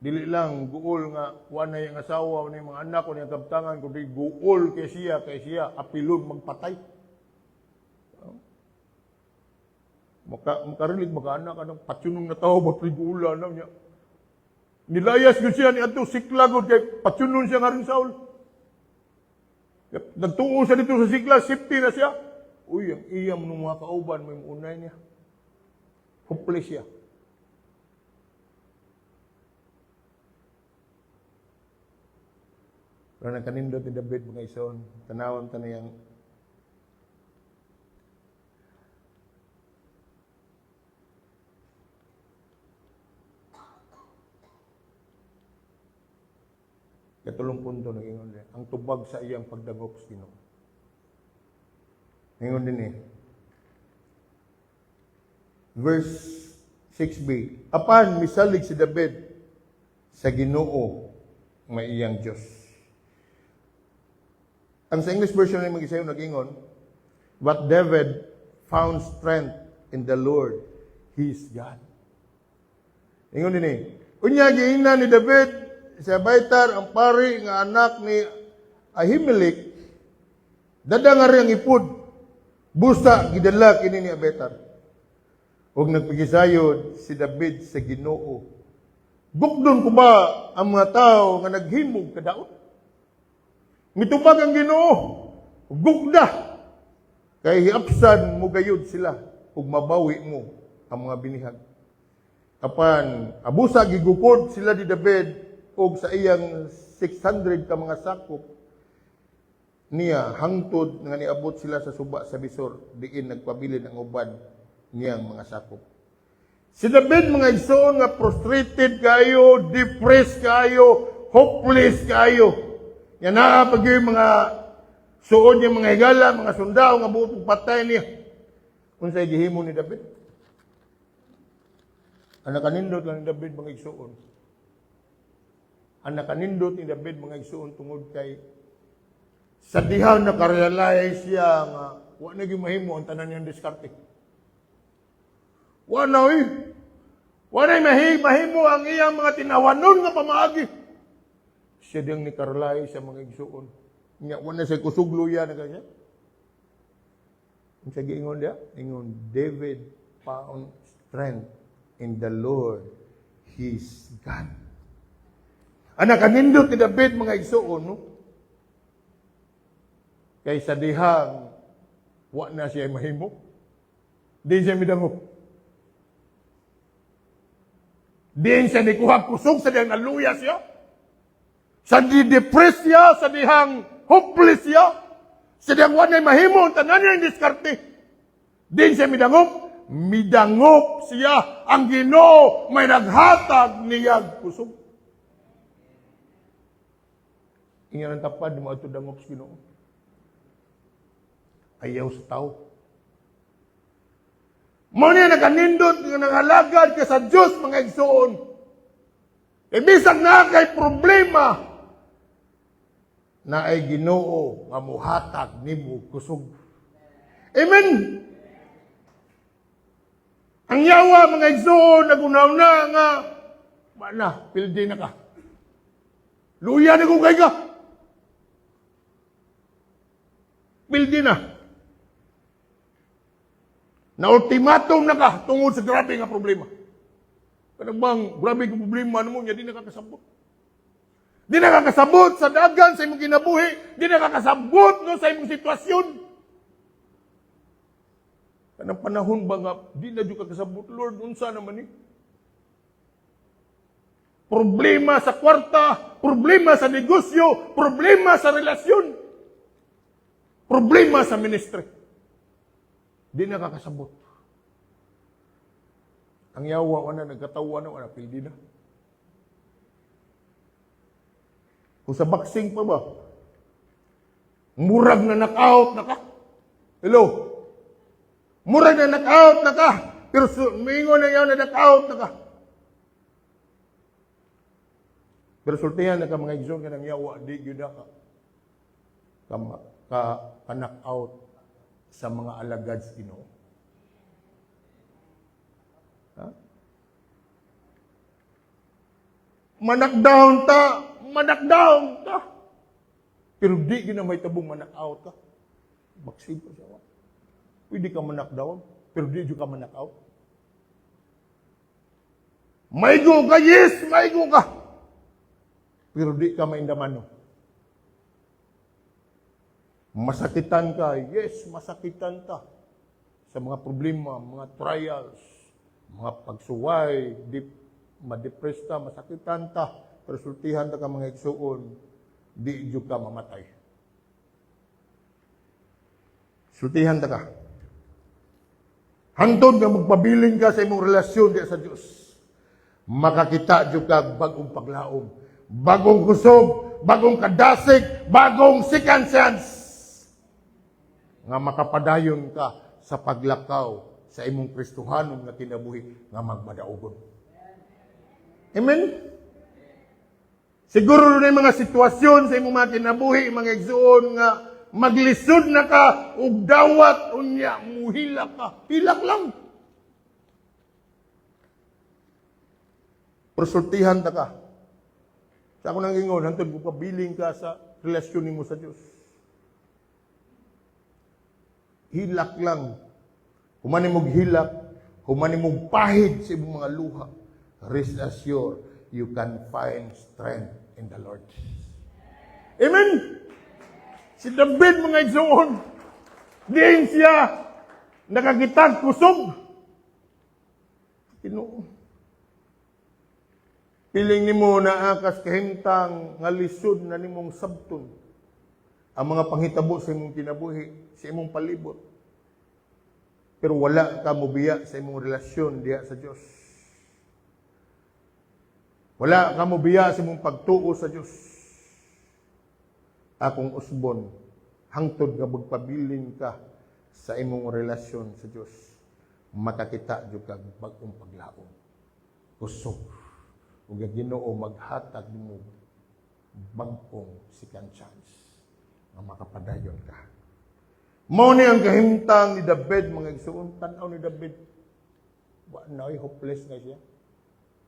Dili lang guol nga wa na yung asawa, wa na yung mga anak, wa na yung kabtangan, kundi guol kay siya apilon magpatay. Makarinig maka-anak anang patsunong na tao, ba't guula na niya. Nilayas ko siya ni ato siklagod kay patsunon siya nga rin Saul. Nagtuo siya dito sa sikla, safety na siya. Uy, ang iyam ng mga kauban, may unay niya. Hopeless siya. Pero nagkanindot ni David mga ison, tanawan ta na yang katulong punto ng ingon niya, ang tubag sa iyang pagdangop sa Ginoo. Ingon din eh. Verse 6b. Apan misalig si David sa Ginoo may iyang Diyos. Ang sa English version ng mag-isayo nag-ingon, but David found strength in the Lord, his God. Ingon din eh. Unya giingnan ni David si Abiatar ang pari nga anak ni Ahimelech, dada nga rin ang ipod. Busa gidala kini ni Abiatar. Ug nagpigisayod si David sa Ginoo. Gukdon ko ba ang mga tao nga naghimog kadaot? Mitubag ang Ginoo. Gukda. Kay hiapsan mo gayud sila ug mabawi mo ang mga binihag. Apan abusa gigukod sila ni David og sa iyang 600 ka mga sakop niya hangtod nga niabot sila sa suba sa Bisor diin nagpabilin ang uban niyang mga sakop. Si David mga igsoon nga frustrated kayo, depressed kayo, hopeless kayo. Yan na pag yung mga suod niya mga higala, mga sundao nga buot patay niya. Kung sa'y gihimo ni David. Ang nakanindot lang ni David mga igsoon. Ang nakanindot ni David mga igsoon tungod kay sa diha nakarealize siya nga wa na mahimo ang tanan niyang diskarte. Wa na mahimo ang iyang mga tinawanon nga pamaagi. Siya diyang ni Carlay sa mga igsoon. Nga wala siya kusugluya na kanya. Ang siya giingon dia, ingon David found strength in the Lord, His God. Anak kanindot ni David mga igsoon, no? Kay sa dihang, wa na siya mahimo. Di siya midangop. Di siya nikuha kusog sa dihang naluya siya. Sa di-depress siya, sa dihang hopeless siya. Sa dihang wa na mahimo, tanan niya yung diskarte. Di siya midangop. Midangop siya ang Ginoo may naghatag niyag kusog. Ingan ang tapad mo ato dangop sa Ginoo. Ayaw sa tao. Mo niya nakanindot nga nangalagad ka sa Dios mga igsoon. E bisag na kay problema na ay Ginoo nga muhatag nimo kusog. Amen. Ang yawa, mga igsoon, nagunaw na nga, mana, pildi na ka. Luya na kung kay ka. Pildi na. Na-ultimatum na ka tungod sa grabe nga problema. Kanang bang, grabe nga problema mo niya, di nakakasabot. Di nakakasabot sa dagan sa imong kinabuhi. Di nakakasabot no, sa imong sitwasyon. Kanang panahon ba nga, di na dyan kakasabot, Lord, unsa naman eh. Problema sa kwarta, problema sa negosyo, problema sa relasyon, problema sa ministry. Di na kakasabot. Ang yawa, wala, nagkatawa na, wala, pildi na. Kung sa boxing pa ba, murag na knock-out na ka. Hello? Murag na knock-out na ka. Pero mingon na yaw na knock-out na ka. Pero sultihan na ka mga igsoon ka ng yawa, di yun na ka knock-out sa mga alagad sa Ginoo. Ha? Manakdown ta. Pero di yun na may tabong manak-out ka. Baksig pa siya. Pwede ka manak-down, pero di ka manak-out. Maigo ka, yes, maigo ka. Pero di ka maindamano. Masakitan ka, yes, masakitan ka. Sa mga problema, mga trials, mga pagsuway, ma-depress ka, masakitan ka, pero sultihan ka mga igsoon, di ka mamatay. Sultihan ka. Hantod nga magpabiling ka sa imong relasyon diya sa Diyos. Makakita diyo ka bagong paglaom, bagong kusog, bagong kadasig, bagong second chance. Nga makapadayon ka sa paglakaw sa imong Kristohanon nga kinabuhi nga magmadaugon. Amen? Siguro na yung mga sitwasyon sa imong mga kinabuhi, mga igsoon nga maglisod na ka ug dawat unya muhila ka. Hilak lang. Persultihan ta ka Sa ako nang ingon, hantod mo pabiling ka sa relasyon mo sa Diyos. Hilak lang. Humani mong hilak, humani mong pahid sa imong mga luha. Rest assured, you can find strength in the Lord. Amen! Si David mga igsoon, diin siya nakakitag kusog. Ginoo. Piling nimo na akas kahimtang nga lisod na nimong sabton ang mga panghitabo sa imong kinabuhi, sa imong palibot. Pero wala ka mobiya sa imong relasyon diha sa Dios. Wala ka mobiya sa imong pagtuo sa Dios. Akong usbon, hangtod nga magpabilin ka sa imong relasyon sa Dios, makakita jud kag bag-ong paglaom. Kusog. Ug ang Ginoo maghatag nimo bag-ong second chance nga makapadayon ka. Mao ni ang kahimtang ni David mga igsoon, tan-aw ni David. Wa na hopeless na siya.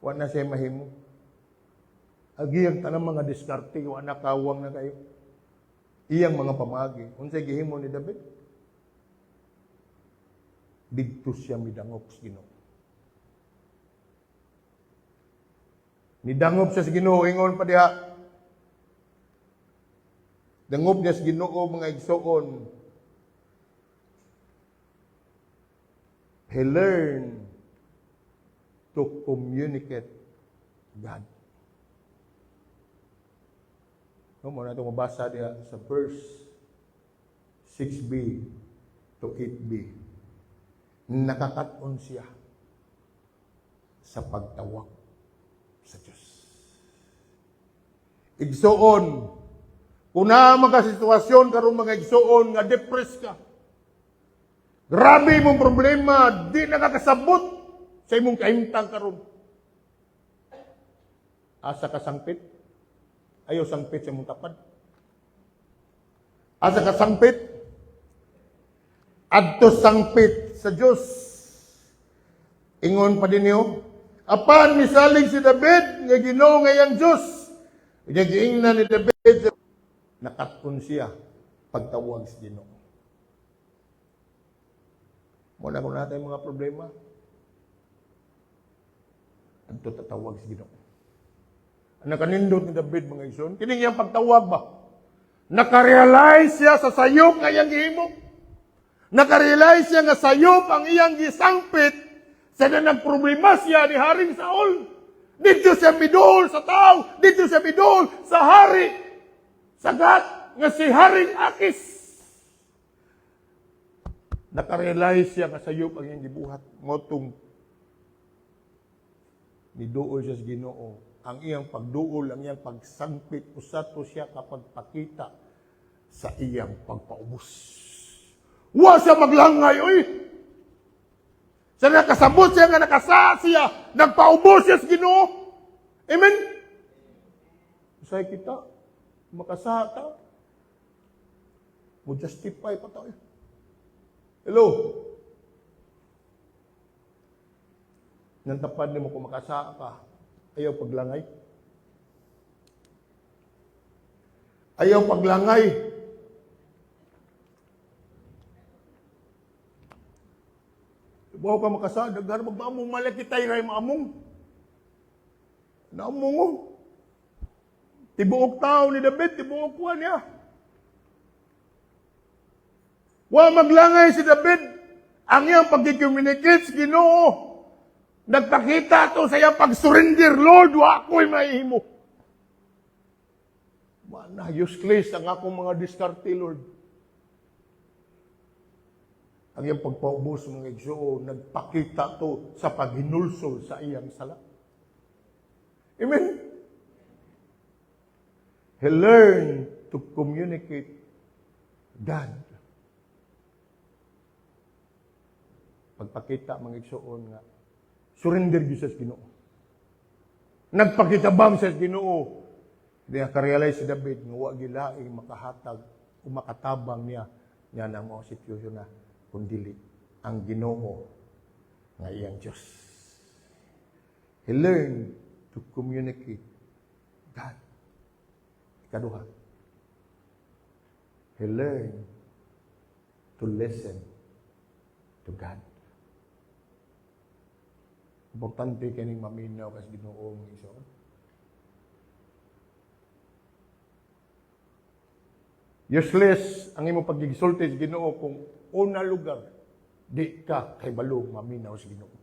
Wa na siya mahimo. Agi ang tanang mga diskarte, wa na kawang na kayo. Iyang mga pamagi. Unsay gihimo ni David? Didto siya midangop sa Ginoo. Nidangop siya sa Ginoo, ingon pa diha. Dangop niya sa Ginoo mga igsoon. He learned to communicate God. Mo na ito mabasa diha sa verse 6b to 8b. Nakakaton siya sa pagtawag sa Diyos. Igsoon, kung na mga sitwasyon karon mga igsoon nga depressed ka, grabe mong problema, di nakakasabot sa imong kahimtang karon. Asa ka sangpit? Ayaw sangpit sa imong tapad. Asa ka sangpit? Adto sangpit sa Diyos. Ingon pa din niyo, apan misalig si David, nga Ginoo nga iyang Diyos. Giingnan ni David, nakaton siya pagtawag sa Ginoo. Muna kung natin mga problema, adto tatawag sa Ginoo. Ang nakanindot ni David mga igsoon, kining iyang pagtawag ba? Nakarealize siya sa sayop nga iyang gihimo. Nakarealize siya nga sayop ang iyang gisangpit sa nagproblema siya ni Haring Saul. Dito siya midol sa tao. Dito siya midol sa hari. Sagat nga si Haring Akis. Nakarealize siya nga sayop ang iyang gibuhat. Ngotong niduol siya sa Ginoo. Ang iyang pagduol, ang iyang pagsangpit, usato siya kapag pakita sa iyang pagpaubos. Wa siya maglangay, oy! Sa nakasabot siya nga nakasa siya, nagpaubos siya sa Ginoo. Amen? Usay kita, makasa ta, mo justify pa tayo. Hello? Nang tapad ni mo kung makasa ka, ayaw paglangay. Ayaw paglangay. Bawa ka makasa, dagar magmaamong malakitay ray maamong. Naamong mo. Tibuok tao ni David, tibuok kuha niya. Wa maglangay si David. Ang iyang pag-communicate sa Ginoo. Nagpakita to sa iyang pag-surrender, Lord, wa ako'y mahimo. Mana, useless ang akong mga diskarte, Lord. Ang iyang pagpaubos mga igsoon, nagpakita to sa paghinulsol sa iyang sala. Amen? He learned to communicate God. Pagpakita mga igsoon nga, surrender gyud sa Ginoo. Nagpakitabang sa Ginoo. Diya ka-realize si David nga wa gilaing makahatag o makatabang niya na mga sitwasyon na kundili ang Ginoo nga iyang Diyos. He learned to communicate God. Ikaduha, he learned to listen to God. Importante kaning maminaw kas Ginoo nga igsoon. Useless ang imong paggisulti sa Ginoo kung una lugar di ka kay balong maminaw sa Ginoo.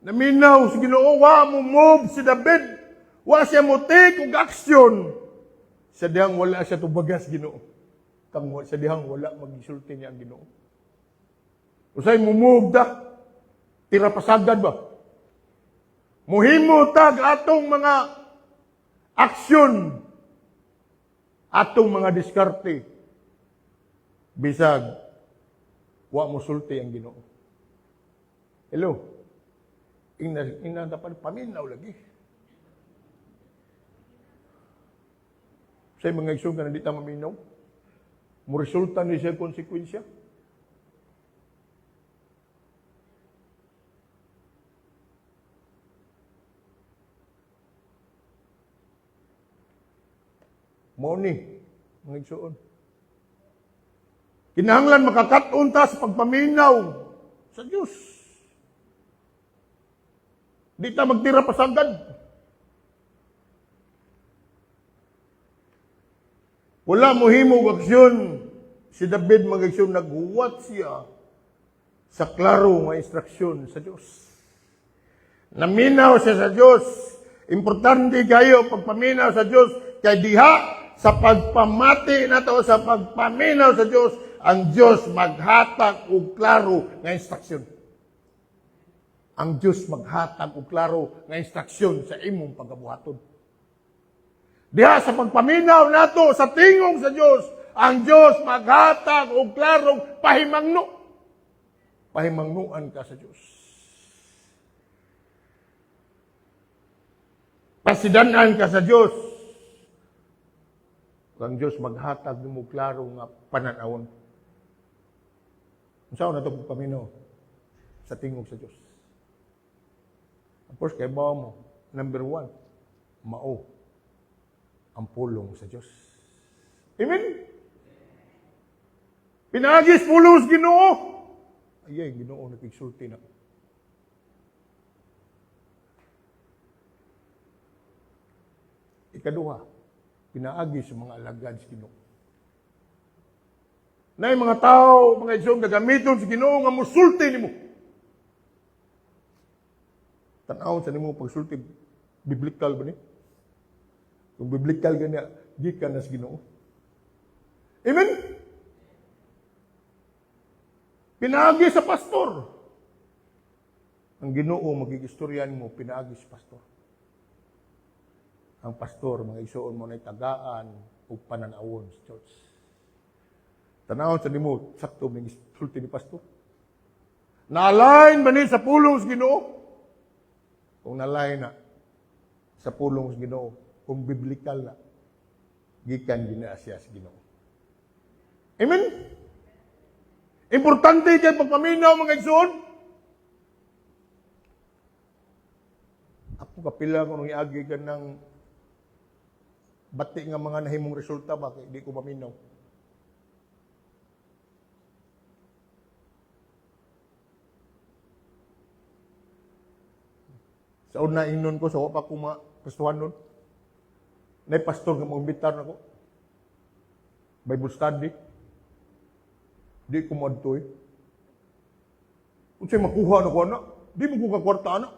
Naminaw sa Ginoo, wa mo move si David, wa siya mo take og action. Sa dihang wala siya tubagas Ginoo. Kang sa dihang wala magisulti niya ang Ginoo. Usay mo move da, tira pasagad ba? Muhimo tag atong mga aksyon, atong mga diskarte, bisag, wa mo sulti ang Ginoo. Hello? Ina dapat paminaw lagi. Sa mga igsoon ka na di ta maminaw, mo resulta ni siya konsekwensya. Mao ni mga igsoon. Kinahanglan makakat-on ta sa pagpaminaw sa Dios. Di ta magtira pasagad. Wala mo himo aksyon. Si David mag-aksyon, naghuwat siya sa klaro nga instruksyon sa Diyos. Naminaw siya sa Diyos. Importante kayo pagpaminaw sa Diyos. Kaya diha, sa pagpamati na to, sa pagpaminaw sa Diyos, ang Diyos maghatag og klaro nga instruksyon. Ang Diyos maghatag og klaro nga instruksyon sa imong pagabuhaton. Diha sa pagpaminaw nato sa tingog sa Diyos, ang Diyos maghatag og klarong pahimangno. Pahimangnuan ka sa Diyos. Pasidanan ka sa Diyos. Ang Diyos maghatag nimo klaro nga pananawon. Unsa na to pagpaminaw sa tingog sa Diyos? Of course, kay bawa mo, number 1, mao ang pulong sa Diyos. Amen? Pinagis pulong sa Ginoo. Ayay, Ginoo, nagpigsulti na. Ikaduha, pinaagis sa mga alagad sa Ginoo. Na mga tao, mga igsoon, nagamiton sa Ginoo nga musulti nimo. Tanaw sa nimo pagsulti, biblical ba ni? Kung biblical ganya, gikan na sa Ginoo. Amen? Pinaagi sa pastor. Ang Ginoo magigistoryan mo, pinaagi sa pastor. Ang pastor, mga igsoon mo na tagaan o pananawon sa church. Tanaw sa nimo, sakto may sulti ni pastor. Na-align ba ni sa pulong sa Ginoo? Kung nalay na sa pulong sa Ginoo, kung biblical na, gikan ginaasya sa Ginoo. Amen? Importante kayo pagpaminaw mga igsoon. Ako kapila ko nung iagi ka ng bati nga mga nahimong resulta, bakit di ko paminaw? Sa una ingnon ko, sa wapa ko mga pastuhan nun. Na pastor nga mag-imbitar na ko. Bible study. Di ko madto eh. Kung sa'yo makuha na ko na, di mo ko kakwarta na.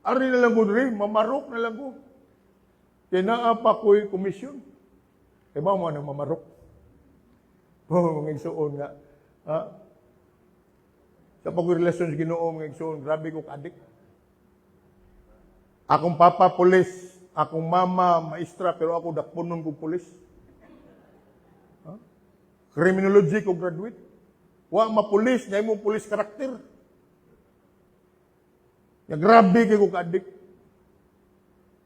Ari na lang ko rin, mamarok na lang ko. Kaya naapa ko'y komisyon. Kaya ba mo na mamarok? Oh, mga igsoon nga. Ha? Sa pag-relasyon sa Ginoo, mga igsoon, grabe ko kadik. Akong papa, pulis. Akong mama, maestra, pero ako dakponon ko pulis. Ha? Criminology ko graduate. Wa mapulis, niya mo pulis karakter. Ya grabe kay ko kadik.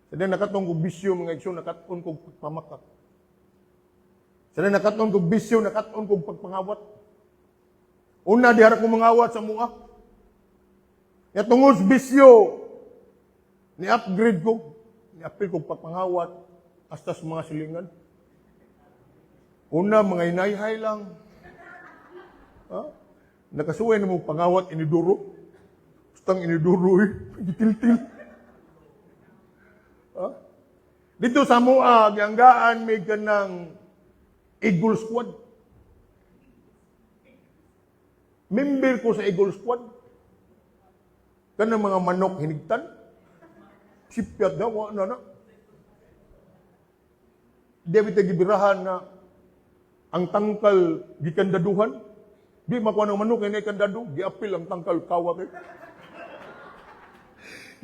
Sada nakatong ko bisyo mga igsoon, nakaton ko pagpamakak. Sada nakaton ko bisyo, nakaton ko pagpangawat. Una, di harap ko mangawat sa mua. Ya tungod sa bisyo, ni-upgrade ko, ni-apil ko pagpangawat, hasta sa mga silingan. Una, mga inayhay lang. Ha? Nakasuway na mong pangawat, iniduro. Bastang iniduro gitil-til. Ha? Dito sa Moa, ganggaan may ganang Eagle Squad. Member ko sa Eagle Squad. Kanang mga manok hinigtan. Sipyat daw, na. Di kita gibirahan na ang tangkal gikandaduhan. Di makuha ng manok, hindi kandado. Giapil ang tangkal kawa kay.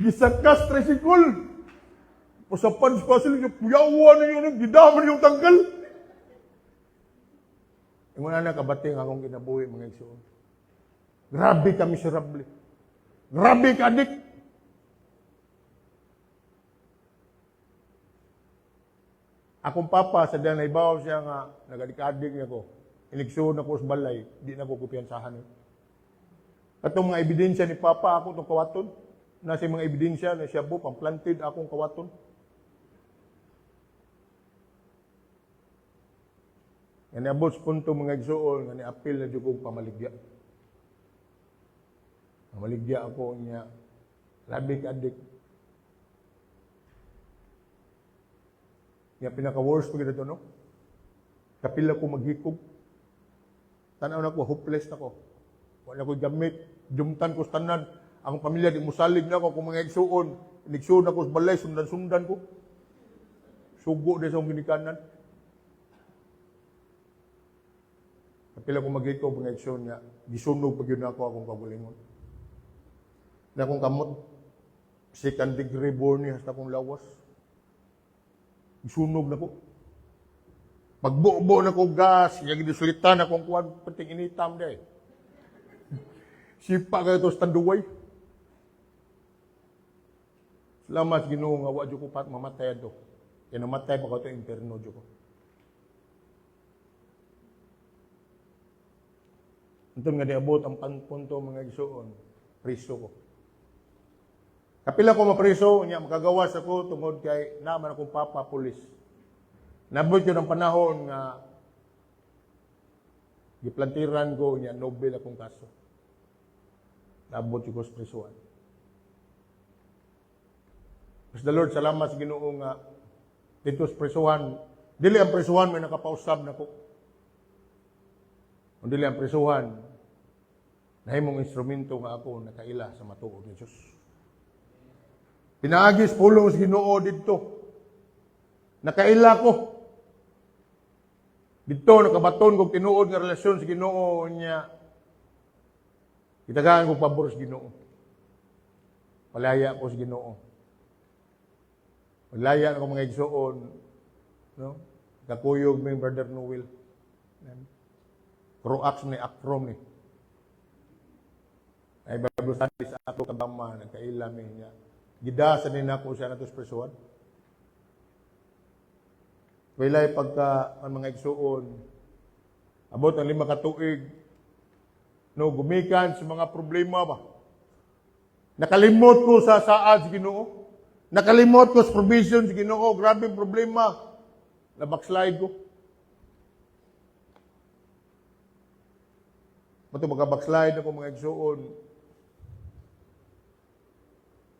Gisakas tricycle. Pasapan sa pasil, puyawan ninyo, gidaman yung tangkal. Yung na kabating akong kinabuhi, mga igsoon. Grabe ka miserable. Grabe ka adik. Akong papa, sa dahil naibaw siya nga, nagadik-adik niya ko. Iligsoon ako sa balay, di na ko kupiyansahan. Katong mga ebidensya ni papa, ako itong kawaton. Nasa mga ebidensya na siya po, pang-planted akong kawaton. Nga niabot sa punto mga igsoon, nga ni-apil na dyan kong pamaligya. Pamaligya ako niya, labi ka adik. Nga pinaka-worst ko gito, no? Kapila ko maghikog. Tanaw na ko, hopeless na ko. Wala ko gamit, jumtan ko sa tanan. Ang pamilya, di musalig na ako kung mga igsoon. Inigsoon ako sa balay, sundan-sundan ko. Sugo din sa akong ginikanan. Kapila ko maghikog, mga igsoon niya, gisunog pag yun ako akong kagulingon. Na akong kamot, second degree born niya, hasta akong lawas. Sunog na ko. Pagbuo na ko gas, yung ginusulitan akong kuwan, pating initam day. Sipa kayo ito sa tanduway. Salamat Ginoo nga wa jud ko pat mamatay do. Kaya namatay pa ko ito imperno jud ko. Ito nga niabot ang punto mga igsoon, priso ko. Kapila ko mapriso, niya makagawas ako tungod kay naman akong papa pulis. Nabot yun ang panahon nga giplantiran ko niya nobel akong kaso. Nabot yun ko sa prisuan. Praise the Lord, salamat sa Ginoo nga dito sa prisuan. Dili ang prisuan may nakapausab na ko. Kung dili ang prisuan, nahimong instrumento nga ako nakaila sa matuod ni Diyos. Pinaagis pulong sa Ginoo dito. Nakaila ko. Dito nakabaton kong tinuod nga relasyon sa Ginoo niya. Itagaan ko pabor sa Ginoo. Palaya ko sa Ginoo. Palaya ako mga igsoon, no? Kakuyog may Brother Noel. Croax ni Akrom ni. Ay Bible studies ato kadama nagkaila mi niya. Gidasan din ako siya nato sa prisuan. Wailay pagka ang mga igsuon abot ang 5 ka tuig no gumikan sa mga problema ba. Nakalimot ko sa saad sa Ginoo. Nakalimot ko sa provision sa Ginoo. Grabe problema. Na backslide ko. Mato magka-backslide ako mga igsuon.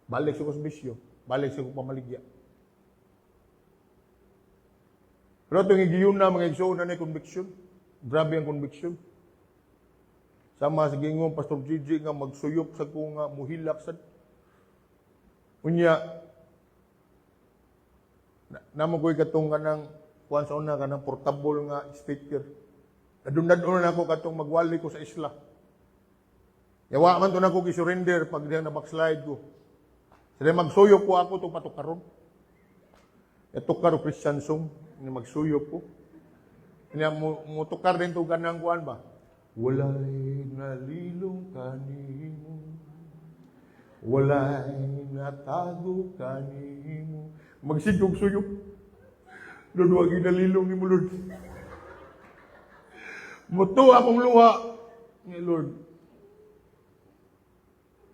Balik siya ko sa bisyo. Balik siya ko pamaligya. Pero itong higiyun na mga igsoon na conviction. Grabe ang conviction. Sama sa gingong Pastor Gigi nga magsuyop sa kong muhilak sa unya. Naman ko'y katong kanang kuwan sa una kanang portable nga speaker. Nadun-nadun na ako katong magwali ko sa isla. Yawa man to na ko gi-surrender pag diyan na backslide ko. Sila magsuyop ko ako itong patukaron. Itukar o Christian song, magsuyop ko. Mutukar din ito ganang kuhan ba? Walay nalilong kanimo, walay natago kanimo. Magsigog-suyop. Lord, wag nalilong ni mo, Lord. Muto akong luha. Ni Lord,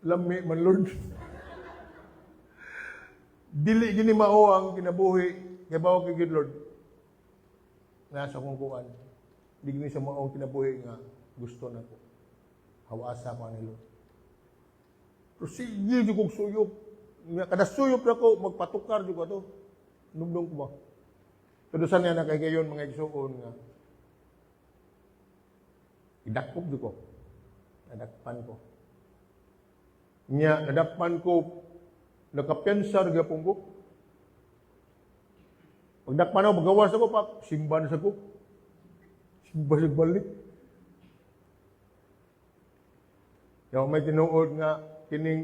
Lami man, Lord. Dili gini mao ang kinabuhi. Kaya bawa kay Lord. Nasa kong kuan. Di gini sa mao ang kinabuhi nga gusto na ko. Hawasa pa ni Lord. Pero sige, di kong suyop. Kada suyop na ko, magpatukar di ko ito. Numdum ko ba? Pero saan yan na kay gayon mga igsuon nga. Idakop di ko. Nadakpan ko. Nya, nadakpan ko, nakapiansar gapon ko. Pagdakpan ako, magawas ako, simba na sa ko. Simba sa balik. Yung may tinuod nga, kining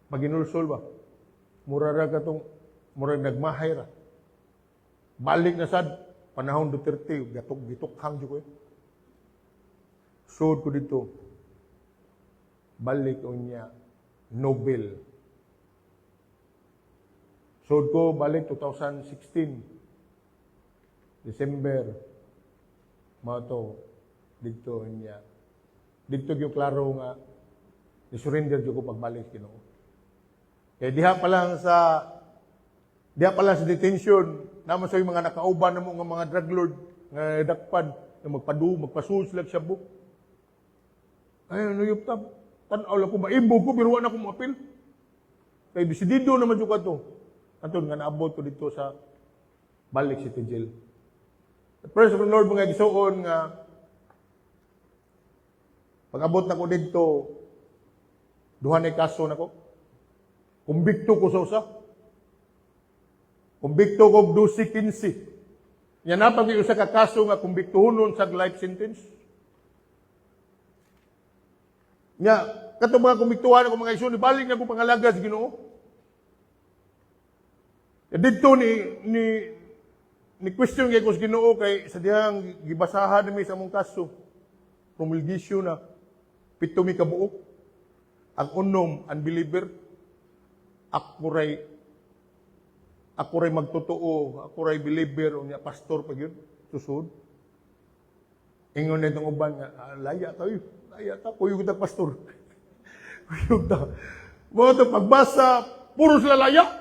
maginulsol ba? Murara ka itong, murag nagmahay ra. Balik na sad, panahon Duterte, gitukhang dito ko eh. Suod ko dito, balik ko niya, Nobel. Suod ko, balik 2016, December, mga to, dito niya. Dito yung klaro nga, ni-surrender ko pagbalik Ginoo. Kaya diha pa lang sa detention, naman sa yung mga nakauban na mo nga mga drug lord, nga dakpan, na magpasul sila sa book. Ay, ano yung tanaw lang ko, maimbo ko, pero wala na akong apil. Kaya desidido naman yung kato. Anton, nga naabot ko dito sa Balik City Jail. At praise the Lord, mga gisuon nga, pag-abot na ko dito, duha na kaso na ko. Kumbikto ko sa usa. Kumbikto ko 12-15. Yan na pag usa ka kaso nga kumbiktohonon sa life sentence. Nya, katong mga kumbiktuhan ako mga isun, ibalik na ko pangalaga sa Ginoo. Dito ni question kay ko sa Ginoo kay sa dihang gibasahan mi sa among kaso. Promulgation na 7 mi ka buok. Ang unom, unbeliever, ako ray magtotoo, ako ray believer, unya pastor pag yun, susud. Ingon na itong uban nga, laya ta, kuyog ta pastor. Kuyog ta. Mga ito, pagbasa, puro sila laya.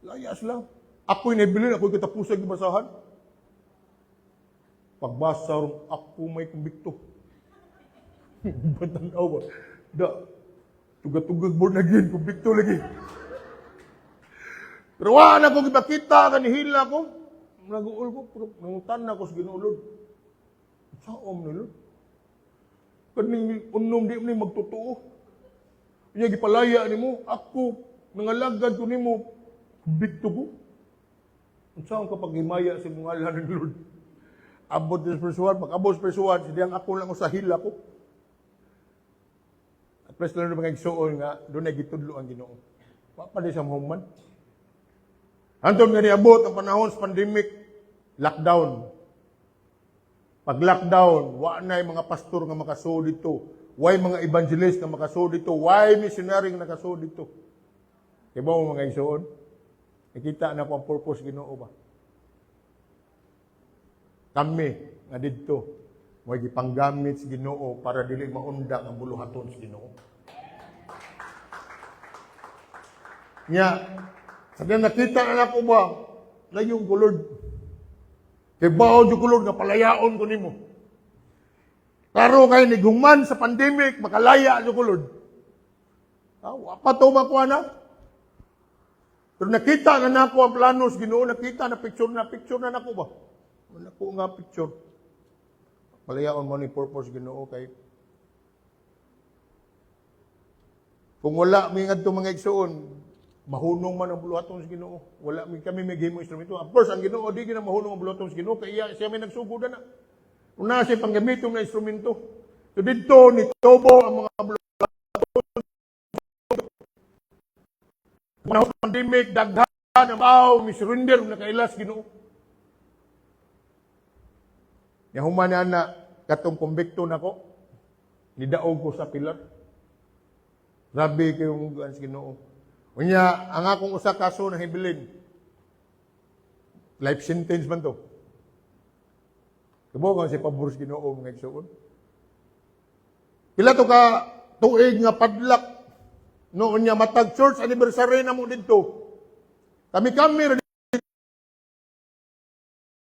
Laya sila. Ako'y nabilin, ako'y katapusag yung basahan. Pagbasa, ako may kumbikto. Batanaw ba? Tuga-tugag born again, kumbikto lagi. Pero wala ko kita, kanihila ko. Nag-uul ko, pero nangutan na ko sa ginuulod. Saom na Lord. Kaning unom di mo magtotoo. Kanya gipalaya ni mo, ako, nangalagad ko ni mo, kumbikto ko. Saan kapag himaya sa mga ala ng Lord? Abot sa persuad, pag-abot sa persuad, sidiyang ako lang ko sa hila ko. At praise the Lord, mga igsuon nga, doon ay gitudlo ang Ginoo. Papaday sa human. Anton nga niabot ang panahon sa pandemic, lockdown. Pag lockdown, wa na yung mga pastor nga makaso dito. Why mga evangelist nga makaso dito. Why missionary nga nakaso dito. Kaya ba mga igsuon? Nakita na ko ang purpose Ginoo ba? Kami nga dito, may gipanggamit sa Ginoo para dili maundak ang buluhaton sa Ginoo. Nya, sabi nakita na ako ba, layong ko Lord. Kay baon yung ko Lord, nga palayaon ko nimo. Klaro kayo ni Gungman sa pandemic, makalaya yung ko Lord. Wapa to makuha na. Pero nakita na nako ang plano sa Ginoo, nakita na picture na nako ba? Wala ko nga picture. Palayaon mo ni purpose Ginoo kay kung wala mi ngadto mga igsuon, mahunong man ang buluhaton sa Ginoo. Wala kami may gihimo instrumento. Of course, ang Ginoo di gina mahunong ang buluhaton sa Ginoo kay siya may nagsugod na. Kung na siya panggamiton na instrumento. So dito ni Tobo ang mga buluhaton. Panahon ng pandemic, daghan ang bao, misurrender na kailas Ginoo. Yahuman na katong kumbikto nako, nidaog ko sa pilar. Grabe kayong sa Ginoo. Unya, ang akong usa kaso na hibilin, life sentence man to. Kamo kang si pabor sa Ginoo mga igsuon. Pila to ka tuig nga padlak Noon niya matag church anniversary na mo dito. Kami